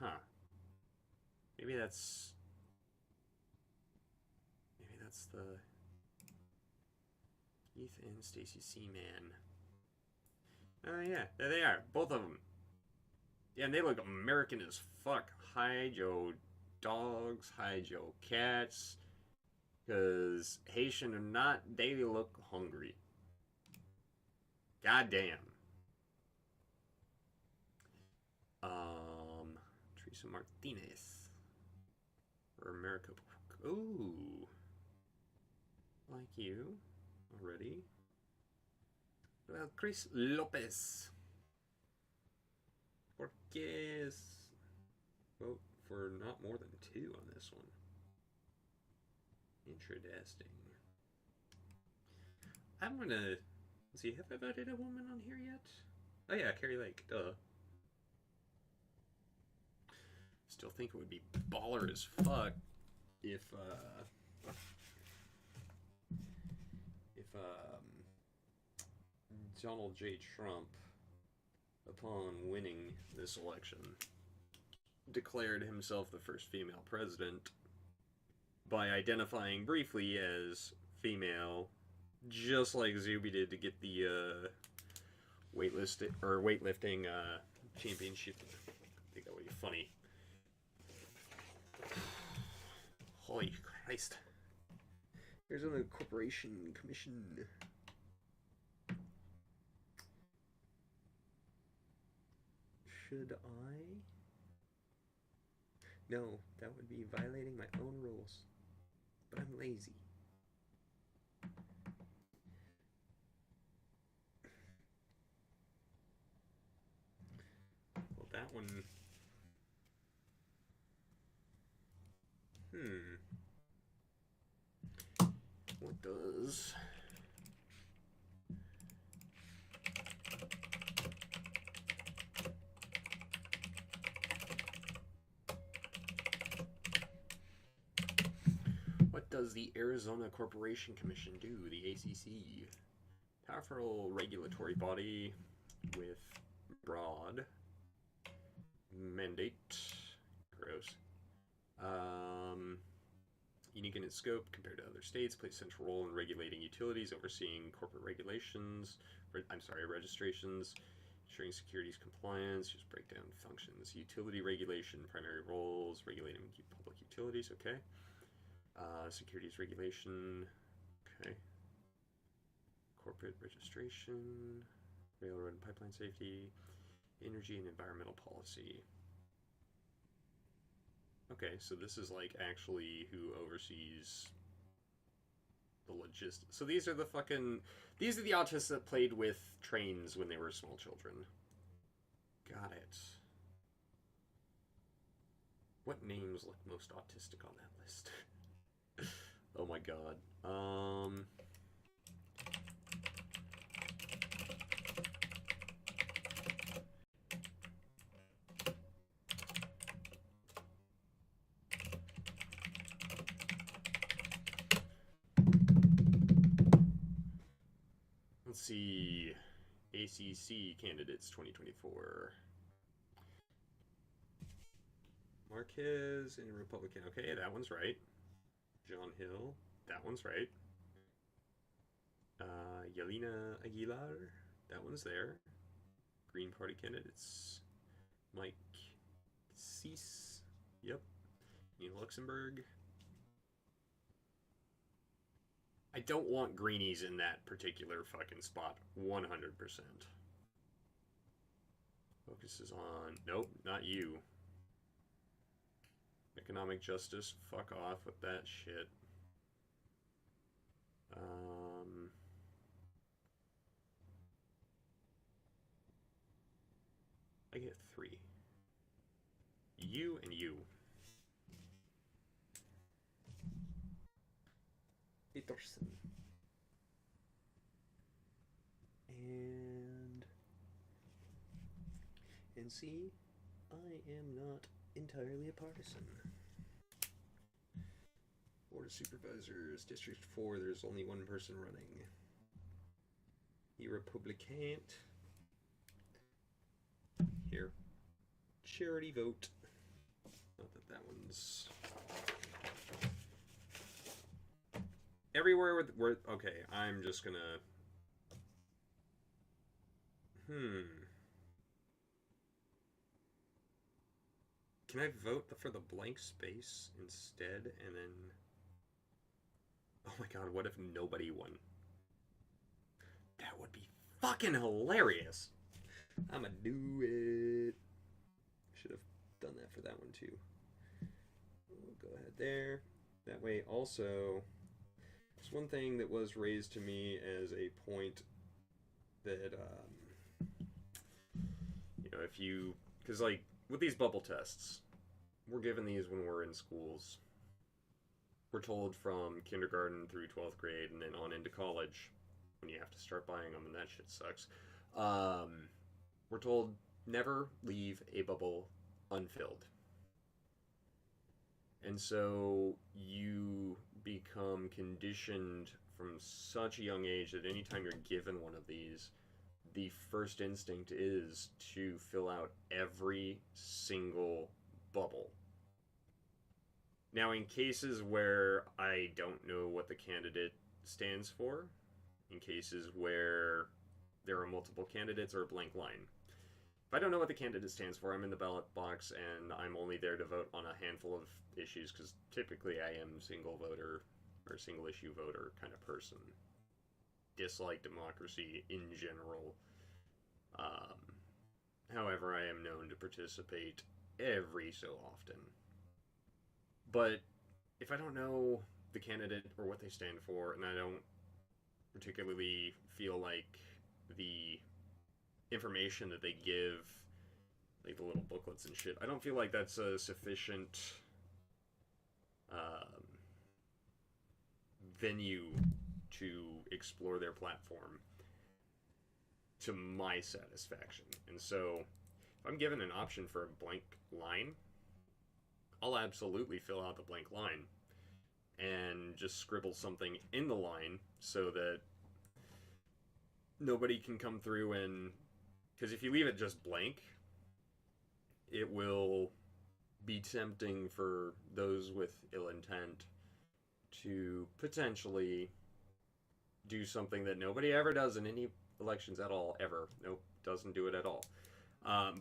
Huh. Maybe that's the Keith and Stacy Seaman. Oh yeah, there they are, both of them. Yeah, and they look American as fuck. Hi Joe dogs, hi Joe cats. Because Haitian or not, they look hungry. Goddamn. Teresa Martinez. Or America. Ooh. Like you. Already. Well, Chris Lopez. Porque vote for not more than 2 on this one. Interesting. I'm gonna... Let's see, have I voted a woman on here yet? Oh yeah, Carrie Lake, duh. Still think it would be baller as fuck if Donald J. Trump, upon winning this election, declared himself the first female president by identifying briefly as female, just like Zuby did to get the weightlifting championship. I think that would be funny. Holy Christ. Arizona Corporation Commission. Should I? No, that would be violating my own rules. But I'm lazy. Well, that one... What does... What does the Arizona Corporation Commission do? The ACC. Powerful regulatory body with broad mandate. Gross. Unique in its scope compared to other states, plays a central role in regulating utilities, overseeing corporate regulations, registrations, ensuring securities compliance, just breakdown functions, utility regulation, primary roles, regulating public utilities, okay. Securities regulation, okay. Corporate registration, railroad and pipeline safety, energy and environmental policy. Okay, so this is like actually who oversees the logistics. So these are the autists that played with trains when they were small children. Got it. What names look most autistic on that list? Oh my god. Let's see. ACC candidates 2024. Marquez and Republican. Okay, that one's right. John Hill. That one's right. Yelena Aguilar. That one's there. Green Party candidates. Mike Cease. Yep. Neil Luxembourg. I don't want greenies in that particular fucking spot. 100%. Focuses on... Nope, not you. Economic justice. Fuck off with that shit. I get 3. You and you. Peterson. And see, I am not entirely a partisan. Board of Supervisors, District 4, there's only one person running. You Republican. Here. Charity vote. Not that that one's... Everywhere where... Okay, I'm just gonna... Can I vote for the blank space instead, and then... Oh my god, what if nobody won? That would be fucking hilarious! I'ma do it. Should have done that for that one too. We'll go ahead there. That way also, there's one thing that was raised to me as a point that, you know, if you... Because, like, with these bubble tests, we're given these when we're in schools. We're told from kindergarten through 12th grade and then on into college, when you have to start buying them, and that shit sucks. We're told never leave a bubble unfilled. And so you become conditioned from such a young age that anytime you're given one of these, the first instinct is to fill out every single bubble. Now, in cases where I don't know what the candidate stands for, in cases where there are multiple candidates or a blank line, if I don't know what the candidate stands for, I'm in the ballot box and I'm only there to vote on a handful of issues because typically I am single voter or single issue voter kind of person. Dislike democracy in general. However, I am known to participate every so often. But if I don't know the candidate or what they stand for, and I don't particularly feel like the information that they give, like the little booklets and shit, I don't feel like that's a sufficient venue to explore their platform to my satisfaction. And so, if I'm given an option for a blank line, I'll absolutely fill out the blank line and just scribble something in the line so that nobody can come through and... Because if you leave it just blank, it will be tempting for those with ill intent to potentially do something that nobody ever does in any elections at all, ever. Nope, doesn't do it at all.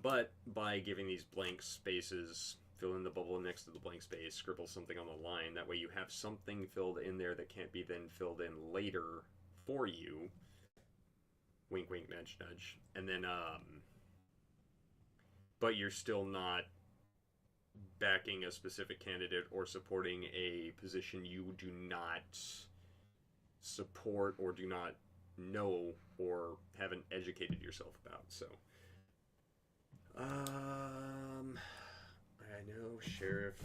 But by giving these blank spaces, fill in the bubble next to the blank space, scribble something on the line, that way you have something filled in there that can't be then filled in later for you. Wink, wink, nudge, nudge. And then, but you're still not backing a specific candidate or supporting a position you do not support or do not know or haven't educated yourself about. So, I know, Sheriff,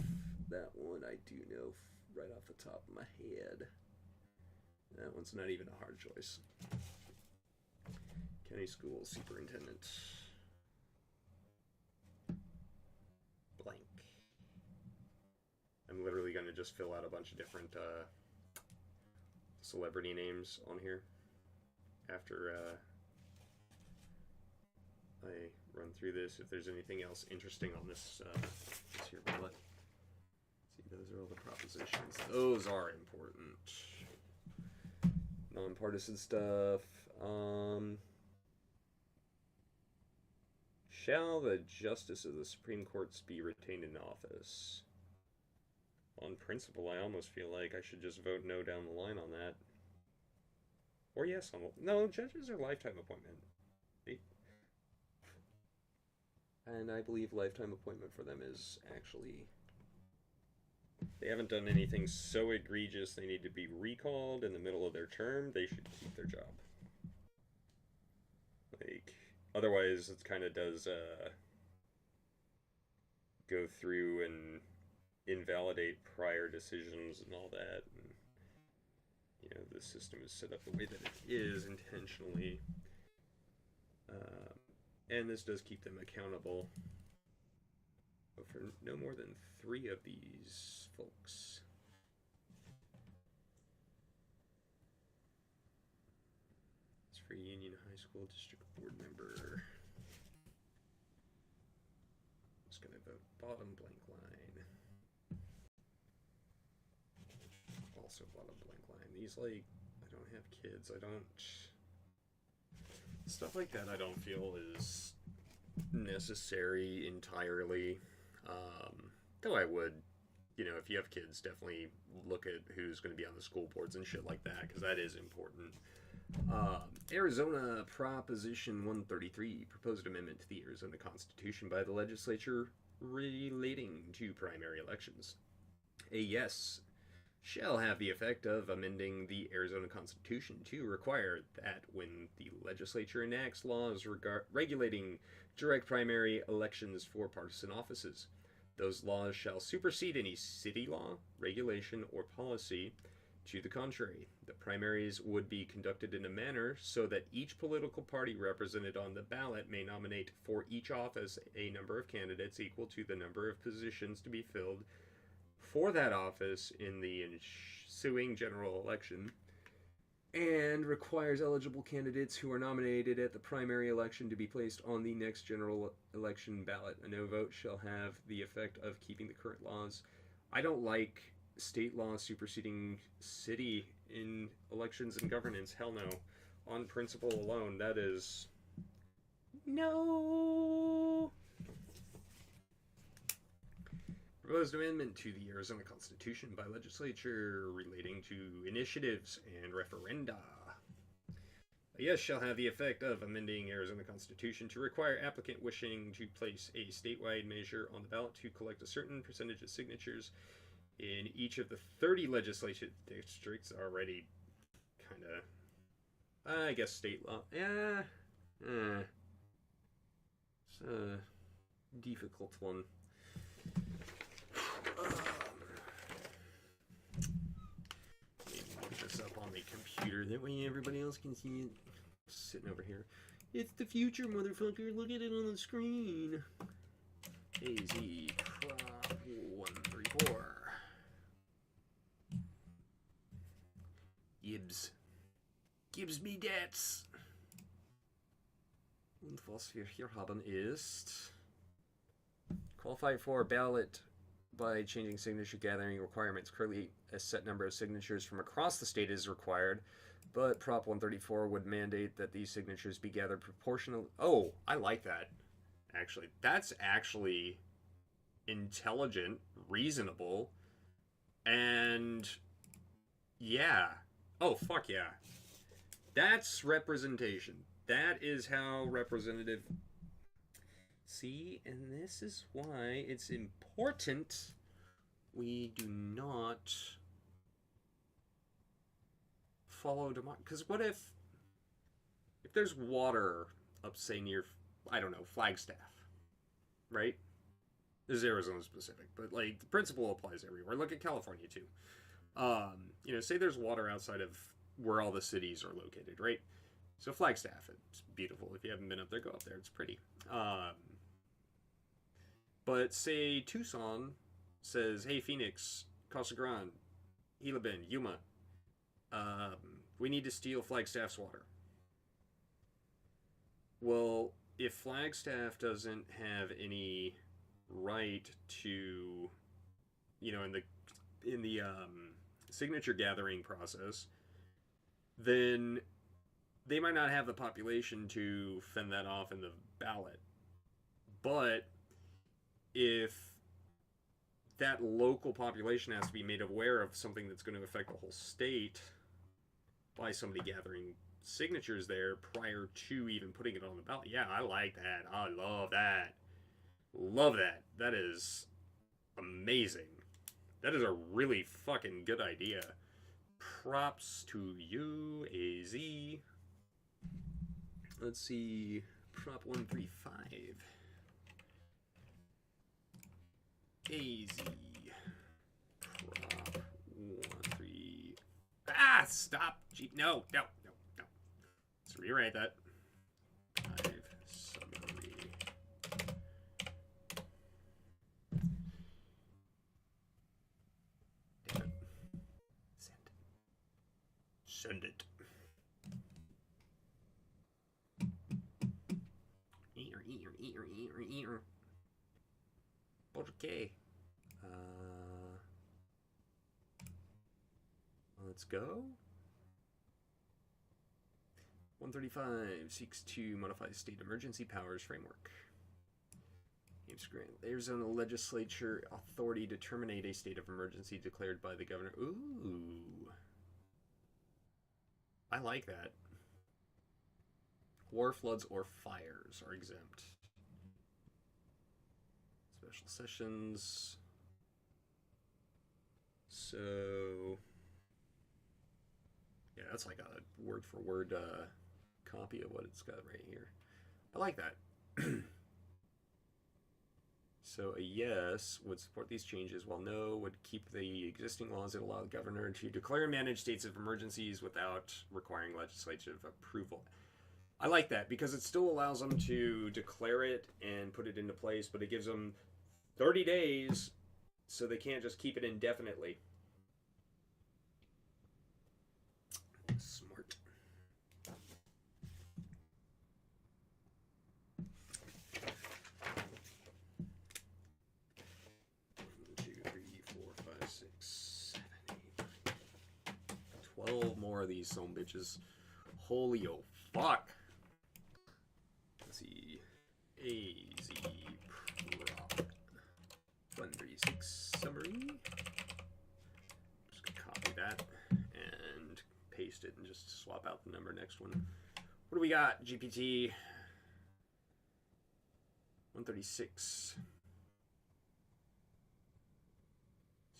that one I do know right off the top of my head. That one's not even a hard choice. County School Superintendent. Blank. I'm literally going to just fill out a bunch of different celebrity names on here after I run through this. If there's anything else interesting on this here ballot. See, those are all the propositions. Those are important. Nonpartisan stuff. Shall the Justice of the Supreme Court be retained in office? On principle, I almost feel like I should just vote no down the line on that. Or yes on... No, judges are lifetime appointment. And I believe lifetime appointment for them is actually... They haven't done anything so egregious they need to be recalled in the middle of their term. They should keep their job. Like, otherwise it kind of does go through and invalidate prior decisions and all that. And, you know, the system is set up the way that it is intentionally. And this does keep them accountable for no more than 3 of these folks. It's for Union High School District Board member. Just gonna vote bottom blank line. Also bottom blank line. These, like, I don't have kids. I don't... Stuff like that I don't feel is necessary entirely. Though I would, you know, if you have kids, definitely look at who's going to be on the school boards and shit like that, because that is important. Arizona Proposition 133, proposed amendment to the Arizona Constitution by the legislature relating to primary elections. A yes shall have the effect of amending the Arizona Constitution to require that when the legislature enacts laws regulating direct primary elections for partisan offices, those laws shall supersede any city law, regulation, or policy to the contrary. The primaries would be conducted in a manner so that each political party represented on the ballot may nominate for each office a number of candidates equal to the number of positions to be filled for that office in the ensuing general election, and requires eligible candidates who are nominated at the primary election to be placed on the next general election ballot. A no vote shall have the effect of keeping the current laws. I don't like state law superseding city in elections and governance. Hell no. On principle alone, that is... no! Proposed amendment to the Arizona Constitution by legislature relating to initiatives and referenda. A yes shall have the effect of amending Arizona Constitution to require applicant wishing to place a statewide measure on the ballot to collect a certain percentage of signatures in each of the 30 legislative districts. Already kind of, I guess state law. Yeah. It's a difficult one. Put this up on the computer, that way everybody else can see it. Sitting over here. It's the future, motherfucker. Look at it on the screen. AZ Prop 134. Gibbs me debts. Und was wir hier haben ist qualify for ballot by changing signature gathering requirements. Currently, a set number of signatures from across the state is required, but Prop 134 would mandate that these signatures be gathered proportionally. Oh, I like that. Actually, that's actually intelligent, reasonable, and yeah. Oh, fuck yeah. That's representation. That is how representative... See, and this is why it's important we do not follow democracy. Because what if there's water up, say, near, I don't know, Flagstaff, right? This is Arizona specific, but, like, the principle applies everywhere. Look at California, too. You know, say there's water outside of where all the cities are located, right? So Flagstaff, it's beautiful. If you haven't been up there, go up there. It's pretty. But say Tucson says, hey, Phoenix, Casa Grande, Gila Bend, Yuma, we need to steal Flagstaff's water. Well, if Flagstaff doesn't have any right to, you know, in the signature gathering process, then they might not have the population to fend that off in the ballot. But if that local population has to be made aware of something that's going to affect the whole state by somebody gathering signatures there prior to even putting it on the ballot, yeah, I like that. I love that. Love that. That is amazing. That is a really fucking good idea. Props to you, AZ. Let's see. Prop 135. Easy. Prop 1, 3. Ah, stop. No. Let's rewrite that. 5 summary. Damn it. Send it. Okay. Let's go. 135 seeks to modify state emergency powers framework. Aims to grant Arizona legislature authority to terminate a state of emergency declared by the governor. Ooh. I like that. War, floods, or fires are exempt. Special sessions. So, yeah, that's like a word-for-word copy of what it's got right here. I like that. So a yes would support these changes, while no would keep the existing laws that allow the governor to declare and manage states of emergencies without requiring legislative approval. I like that because it still allows them to declare it and put it into place, but it gives them 30 days so they can't just keep it indefinitely. Smart. 1, 2, 3, 4, 5, 6, 7, 8, 9, 12 more of these sumbitches. Holy oh fuck. Let's see. AZ prop 136 summary. Just gonna copy that and paste it and just swap out the number next one. What do we got? GPT 136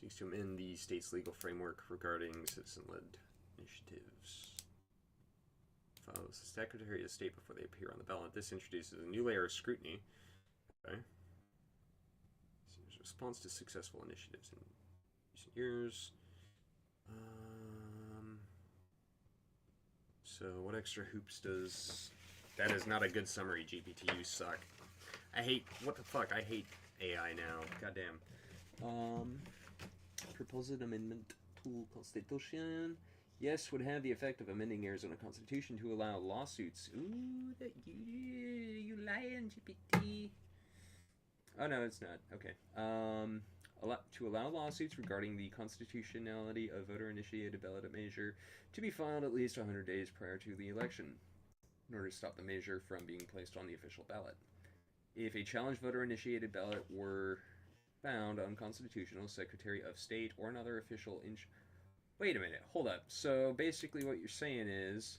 seeks to amend the state's legal framework regarding citizen-led initiatives. Follows the Secretary of State before they appear on the ballot. This introduces a new layer of scrutiny. Okay. Response to successful initiatives in recent years. So what extra hoops does... That is not a good summary, GPT. You suck. I hate... What the fuck? I hate AI now. Goddamn. Proposed amendment to Constitution. Yes, would have the effect of amending Arizona Constitution to allow lawsuits. Ooh, that you lying, GPT. Oh, no, it's not. Okay. To allow lawsuits regarding the constitutionality of voter-initiated ballot measure to be filed at least 100 days prior to the election, in order to stop the measure from being placed on the official ballot. If a challenged voter-initiated ballot were found unconstitutional, Secretary of State or another official Wait a minute, hold up. So basically what you're saying is,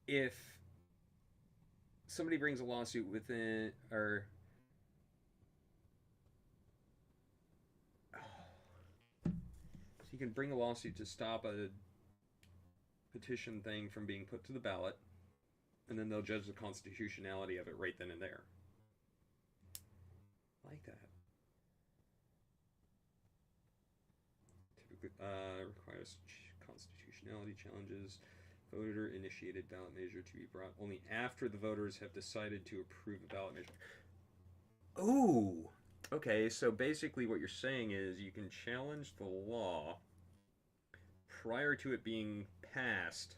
if somebody brings a lawsuit within, or so you can bring a lawsuit to stop a petition thing from being put to the ballot, and then they'll judge the constitutionality of it right then and there. I like that. Requires constitutionality challenges. Voter-initiated ballot measure to be brought only after the voters have decided to approve a ballot measure. Ooh! Okay, so basically what you're saying is you can challenge the law prior to it being passed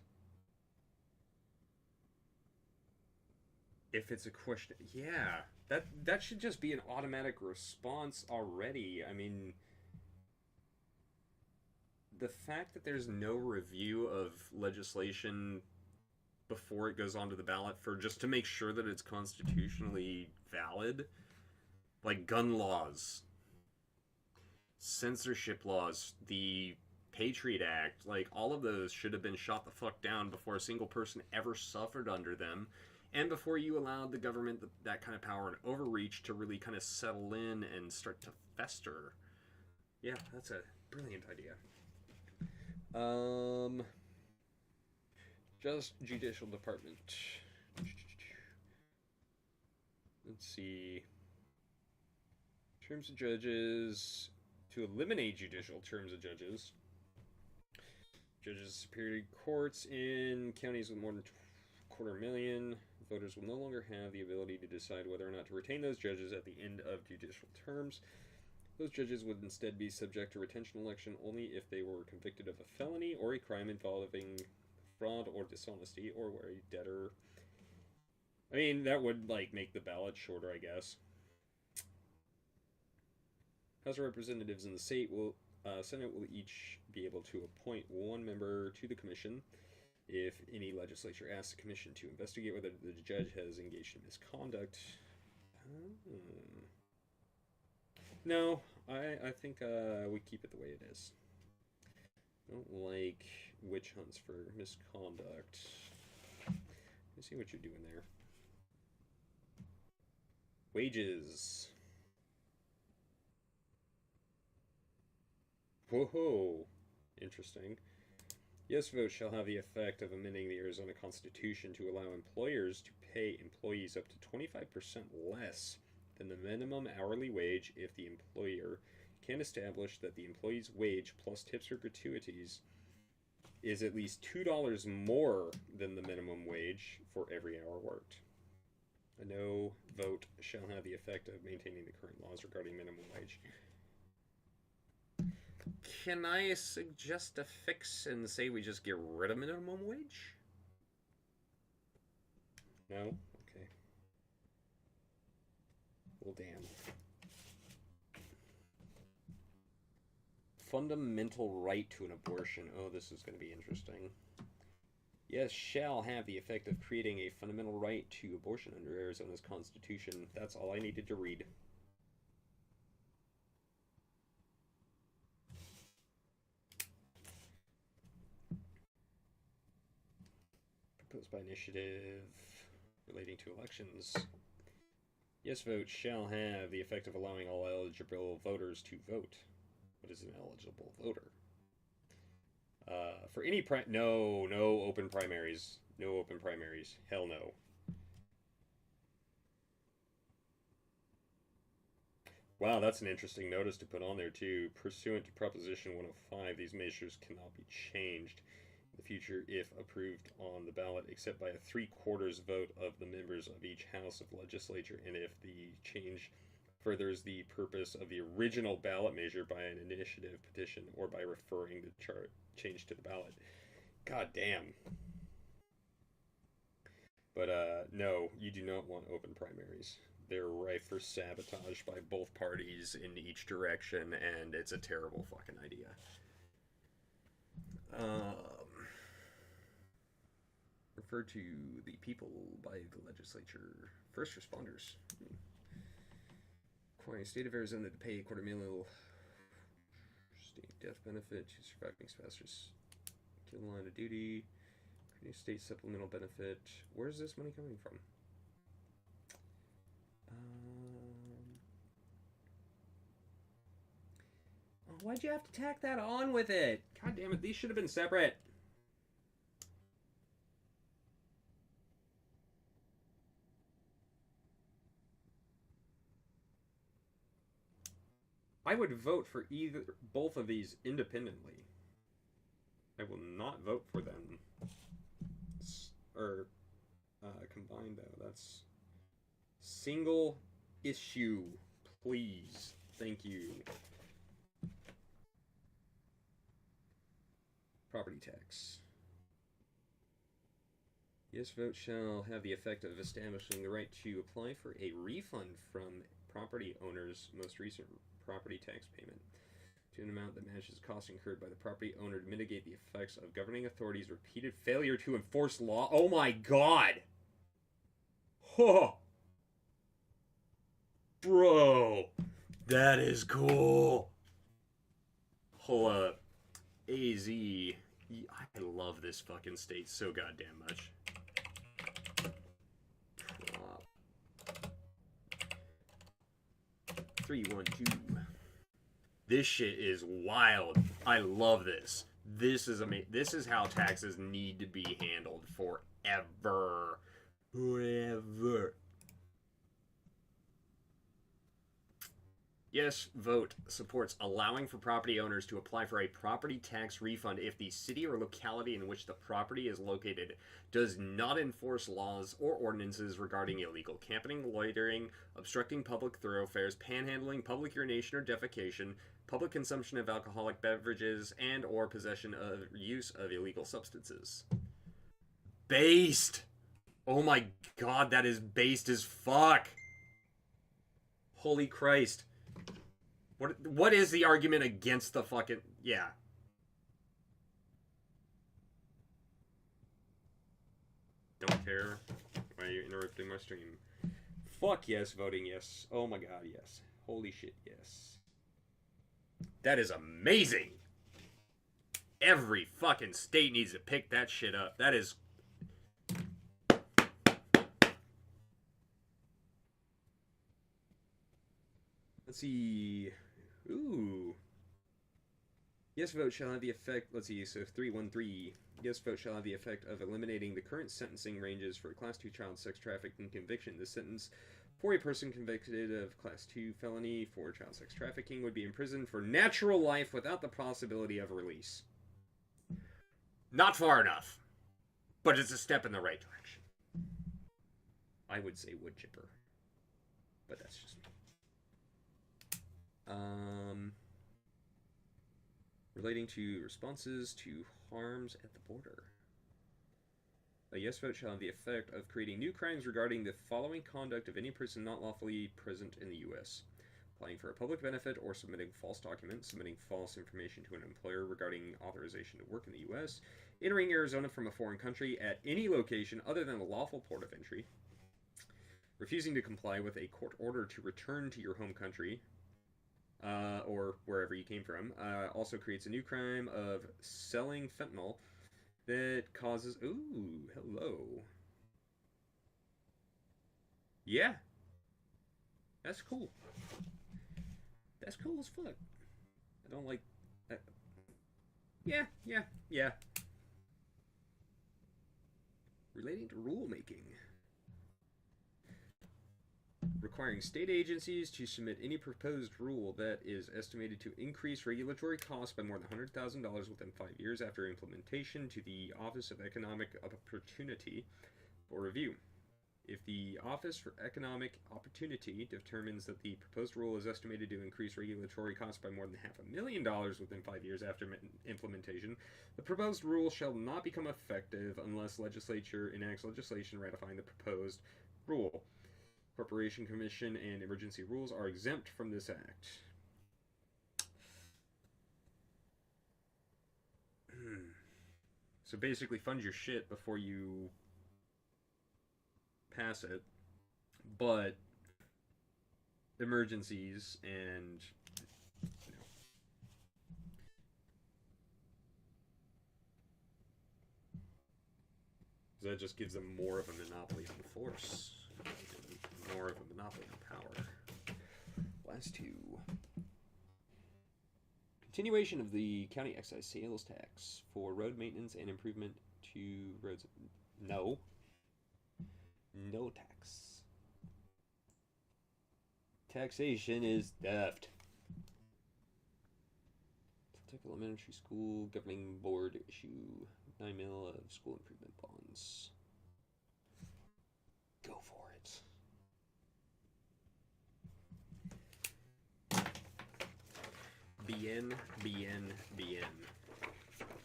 if it's a question. Yeah, that should just be an automatic response already. I mean... The fact that there's no review of legislation before it goes onto the ballot for just to make sure that it's constitutionally valid, like gun laws, censorship laws, the Patriot Act, like all of those should have been shot the fuck down before a single person ever suffered under them, and before you allowed the government that kind of power and overreach to really kind of settle in and start to fester. Yeah, that's a brilliant idea. Just Judicial Department. Let's see. Terms of judges. To eliminate judicial terms of judges. Judges of superior courts in counties with more than 250,000 voters will no longer have the ability to decide whether or not to retain those judges at the end of judicial terms. Those judges would instead be subject to retention election only if they were convicted of a felony or a crime involving fraud or dishonesty, or were a debtor. I mean, that would, like, make the ballot shorter, I guess. House of Representatives in the Senate will each be able to appoint one member to the commission if any legislature asks the commission to investigate whether the judge has engaged in misconduct. No, I think we keep it the way it is. I don't like witch hunts for misconduct. Let me see what you're doing there. Wages. Whoa, interesting. Yes vote shall have the effect of amending the Arizona Constitution to allow employers to pay employees up to 25% less than the minimum hourly wage if the employer can establish that the employee's wage plus tips or gratuities is at least $2 more than the minimum wage for every hour worked. A no vote shall have the effect of maintaining the current laws regarding minimum wage. Can I suggest a fix and say we just get rid of minimum wage? No? Okay. Well, damn. Fundamental right to an abortion. Oh, this is going to be interesting. Yes, shall have the effect of creating a fundamental right to abortion under Arizona's Constitution. That's all I needed to read. Proposed by initiative relating to elections. Yes vote shall have the effect of allowing all eligible voters to vote. What is an eligible voter? For any no open primaries. No open primaries. Hell no. Wow, that's an interesting notice to put on there too. Pursuant to Proposition 105, these measures cannot be changed in the future if approved on the ballot, except by a 3/4 vote of the members of each House of Legislature, and if the change furthers the purpose of the original ballot measure by an initiative petition or by referring the change to the ballot. God damn. But no, you do not want open primaries. They're rife for sabotage by both parties in each direction, and it's a terrible fucking idea. Referred to the people by the legislature. First responders. Requiring state of Arizona to pay $250,000 state death benefit to surviving spouses killed in line of duty. Creating state supplemental benefit. Where's this money coming from? Oh, why'd you have to tack that on with it? God damn it, these should have been separate. I would vote for both of these independently. I will not vote for them combined though. That's single issue, please. Thank you. Property tax. Yes vote shall have the effect of establishing the right to apply for a refund from property owner's most recent property tax payment to an amount that matches costs incurred by the property owner to mitigate the effects of governing authorities' repeated failure to enforce law. Oh my god! Oh! Bro! That is cool! Hold up. AZ. I love this fucking state so goddamn much. 3, 1, 2. This shit is wild. I love this. This is amazing. This is how taxes need to be handled forever. Forever. Yes vote supports allowing for property owners to apply for a property tax refund if the city or locality in which the property is located does not enforce laws or ordinances regarding illegal camping, loitering, obstructing public thoroughfares, panhandling, public urination or defecation, public consumption of alcoholic beverages, and or possession or use of illegal substances. Based! Oh my god, that is based as fuck! Holy Christ. What is the argument against the fucking... Yeah. Don't care why you're interrupting my stream. Fuck yes, voting yes. Oh my god, yes. Holy shit, yes. That is amazing! Every fucking state needs to pick that shit up. That is... Let's see... Ooh. Yes vote shall have the effect, let's see, so 313. Yes vote shall have the effect of eliminating the current sentencing ranges for Class 2 child sex trafficking conviction. The sentence for a person convicted of Class 2 felony for child sex trafficking would be imprisoned for natural life without the possibility of release. Not far enough, but it's a step in the right direction. I would say wood chipper, but that's just me. Relating to responses to harms at the border. A yes vote shall have the effect of creating new crimes regarding the following conduct of any person not lawfully present in the U.S. Applying for a public benefit or submitting false documents, submitting false information to an employer regarding authorization to work in the U.S., entering Arizona from a foreign country at any location other than the lawful port of entry, refusing to comply with a court order to return to your home country, or wherever you came from, also creates a new crime of selling fentanyl that causes... Ooh, hello. Yeah. That's cool. That's cool as fuck. I don't like... Yeah. Relating to rulemaking. Requiring state agencies to submit any proposed rule that is estimated to increase regulatory costs by more than $100,000 within 5 years after implementation to the Office of Economic Opportunity for review. If the Office for Economic Opportunity determines that the proposed rule is estimated to increase regulatory costs by more than $500,000 within 5 years after implementation, the proposed rule shall not become effective unless legislature enacts legislation ratifying the proposed rule. Corporation Commission and emergency rules are exempt from this act. So basically fund your shit before you pass it, but emergencies and that just gives them more of a monopoly on force. More of a monopoly on power. Last two. Continuation of the county excise sales tax for road maintenance and improvement to roads. No. No tax. Taxation is theft. Kentucky Elementary School Governing Board issue 9 mil of school improvement bonds. Go for it. Bien.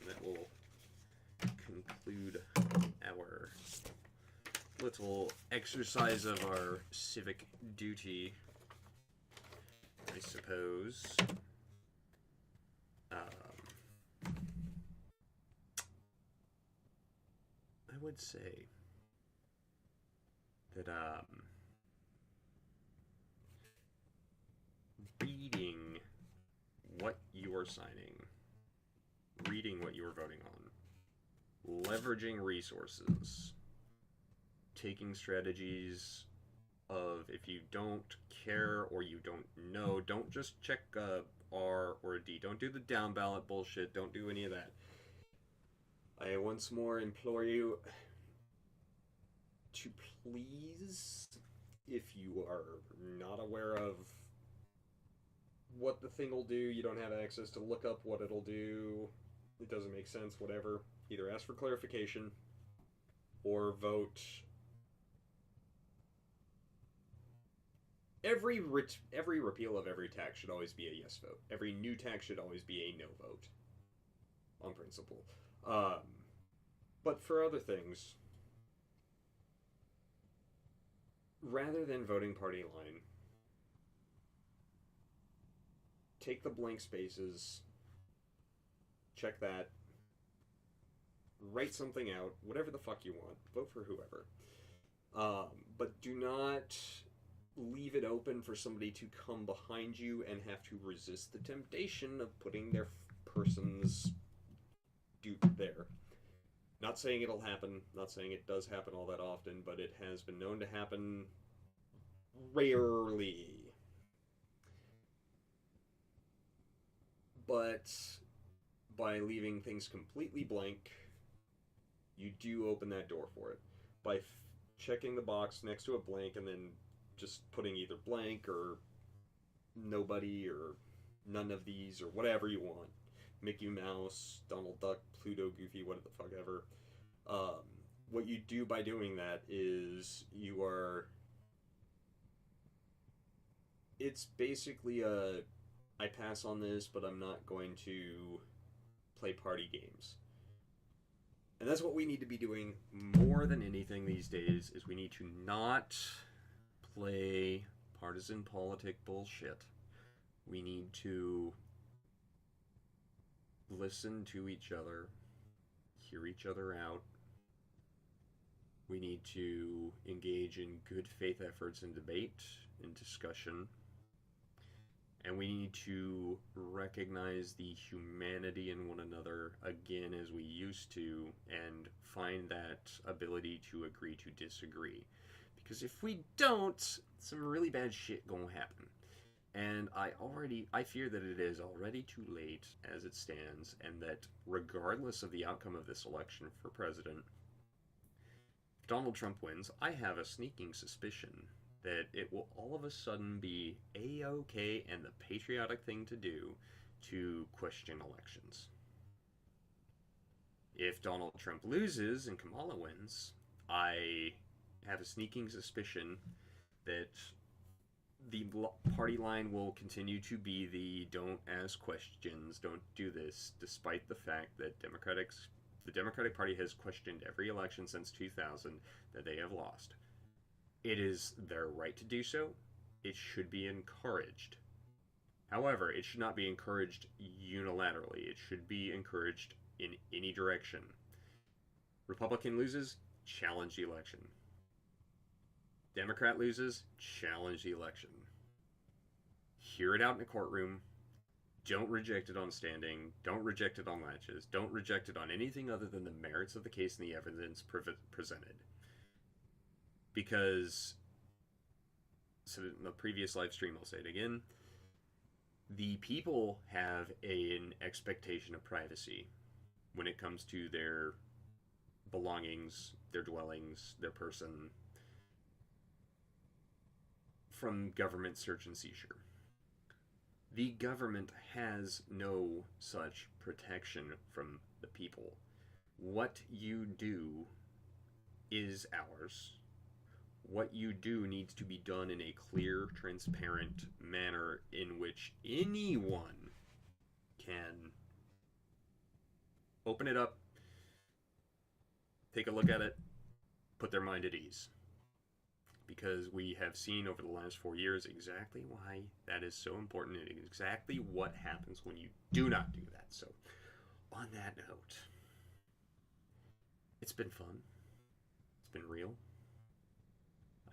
That will conclude our little exercise of our civic duty, I suppose. I would say that reading what you are signing, reading what you are voting on, leveraging resources, taking strategies of if you don't care or you don't know, don't just check a R or a D. Don't do the down ballot bullshit. Don't do any of that. I once more implore you to please, if you are not aware of what the thing will do. You don't have access to look up what it'll do. It doesn't make sense, whatever. Either ask for clarification or vote. Every repeal of every tax should always be a yes vote. Every new tax should always be a no vote, on principle. But for other things, rather than voting party line, take the blank spaces, check that, write something out, whatever the fuck you want, vote for whoever. But do not leave it open for somebody to come behind you and have to resist the temptation of putting their person's dupe there. Not saying it'll happen, not saying it does happen all that often, but it has been known to happen rarely. But by leaving things completely blank, you do open that door for it. By checking the box next to a blank and then just putting either blank or nobody or none of these or whatever you want. Mickey Mouse, Donald Duck, Pluto, Goofy, whatever the fuck ever. What you do by doing that is you are... It's basically a... I pass on this, but I'm not going to play party games. And that's what we need to be doing more than anything these days, is we need to not play partisan politic bullshit. We need to listen to each other, hear each other out. We need to engage in good faith efforts in debate, in discussion. And we need to recognize the humanity in one another again as we used to, and find that ability to agree to disagree. Because if we don't, some really bad shit gonna happen. And I fear that it is already too late as it stands, and that regardless of the outcome of this election for president, if Donald Trump wins, I have a sneaking suspicion that it will all of a sudden be A-OK and the patriotic thing to do to question elections. If Donald Trump loses and Kamala wins, I have a sneaking suspicion that the party line will continue to be the don't ask questions, don't do this, despite the fact that the Democratic Party has questioned every election since 2000 that they have lost. It is their right to do so. It should be encouraged. However, it should not be encouraged unilaterally. It should be encouraged in any direction. Republican loses, challenge the election. Democrat loses, challenge the election. Hear it out in a courtroom. Don't reject it on standing. Don't reject it on latches. Don't reject it on anything other than the merits of the case and the evidence presented. Because, so in the previous live stream, I'll say it again, the people have an expectation of privacy when it comes to their belongings, their dwellings, their person, from government search and seizure. The government has no such protection from the people. What you do is ours. What you do needs to be done in a clear, transparent manner in which anyone can open it up, take a look at it, put their mind at ease. Because we have seen over the last 4 years exactly why that is so important and exactly what happens when you do not do that. So, on that note, it's been fun. It's been real.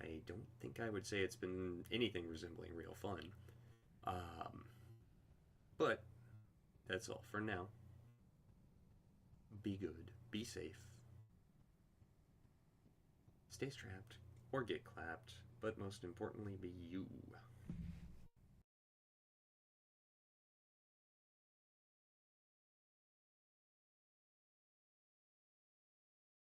I don't think I would say it's been anything resembling real fun. But that's all for now. Be good. Be safe. Stay strapped. Or get clapped, but most importantly, be you.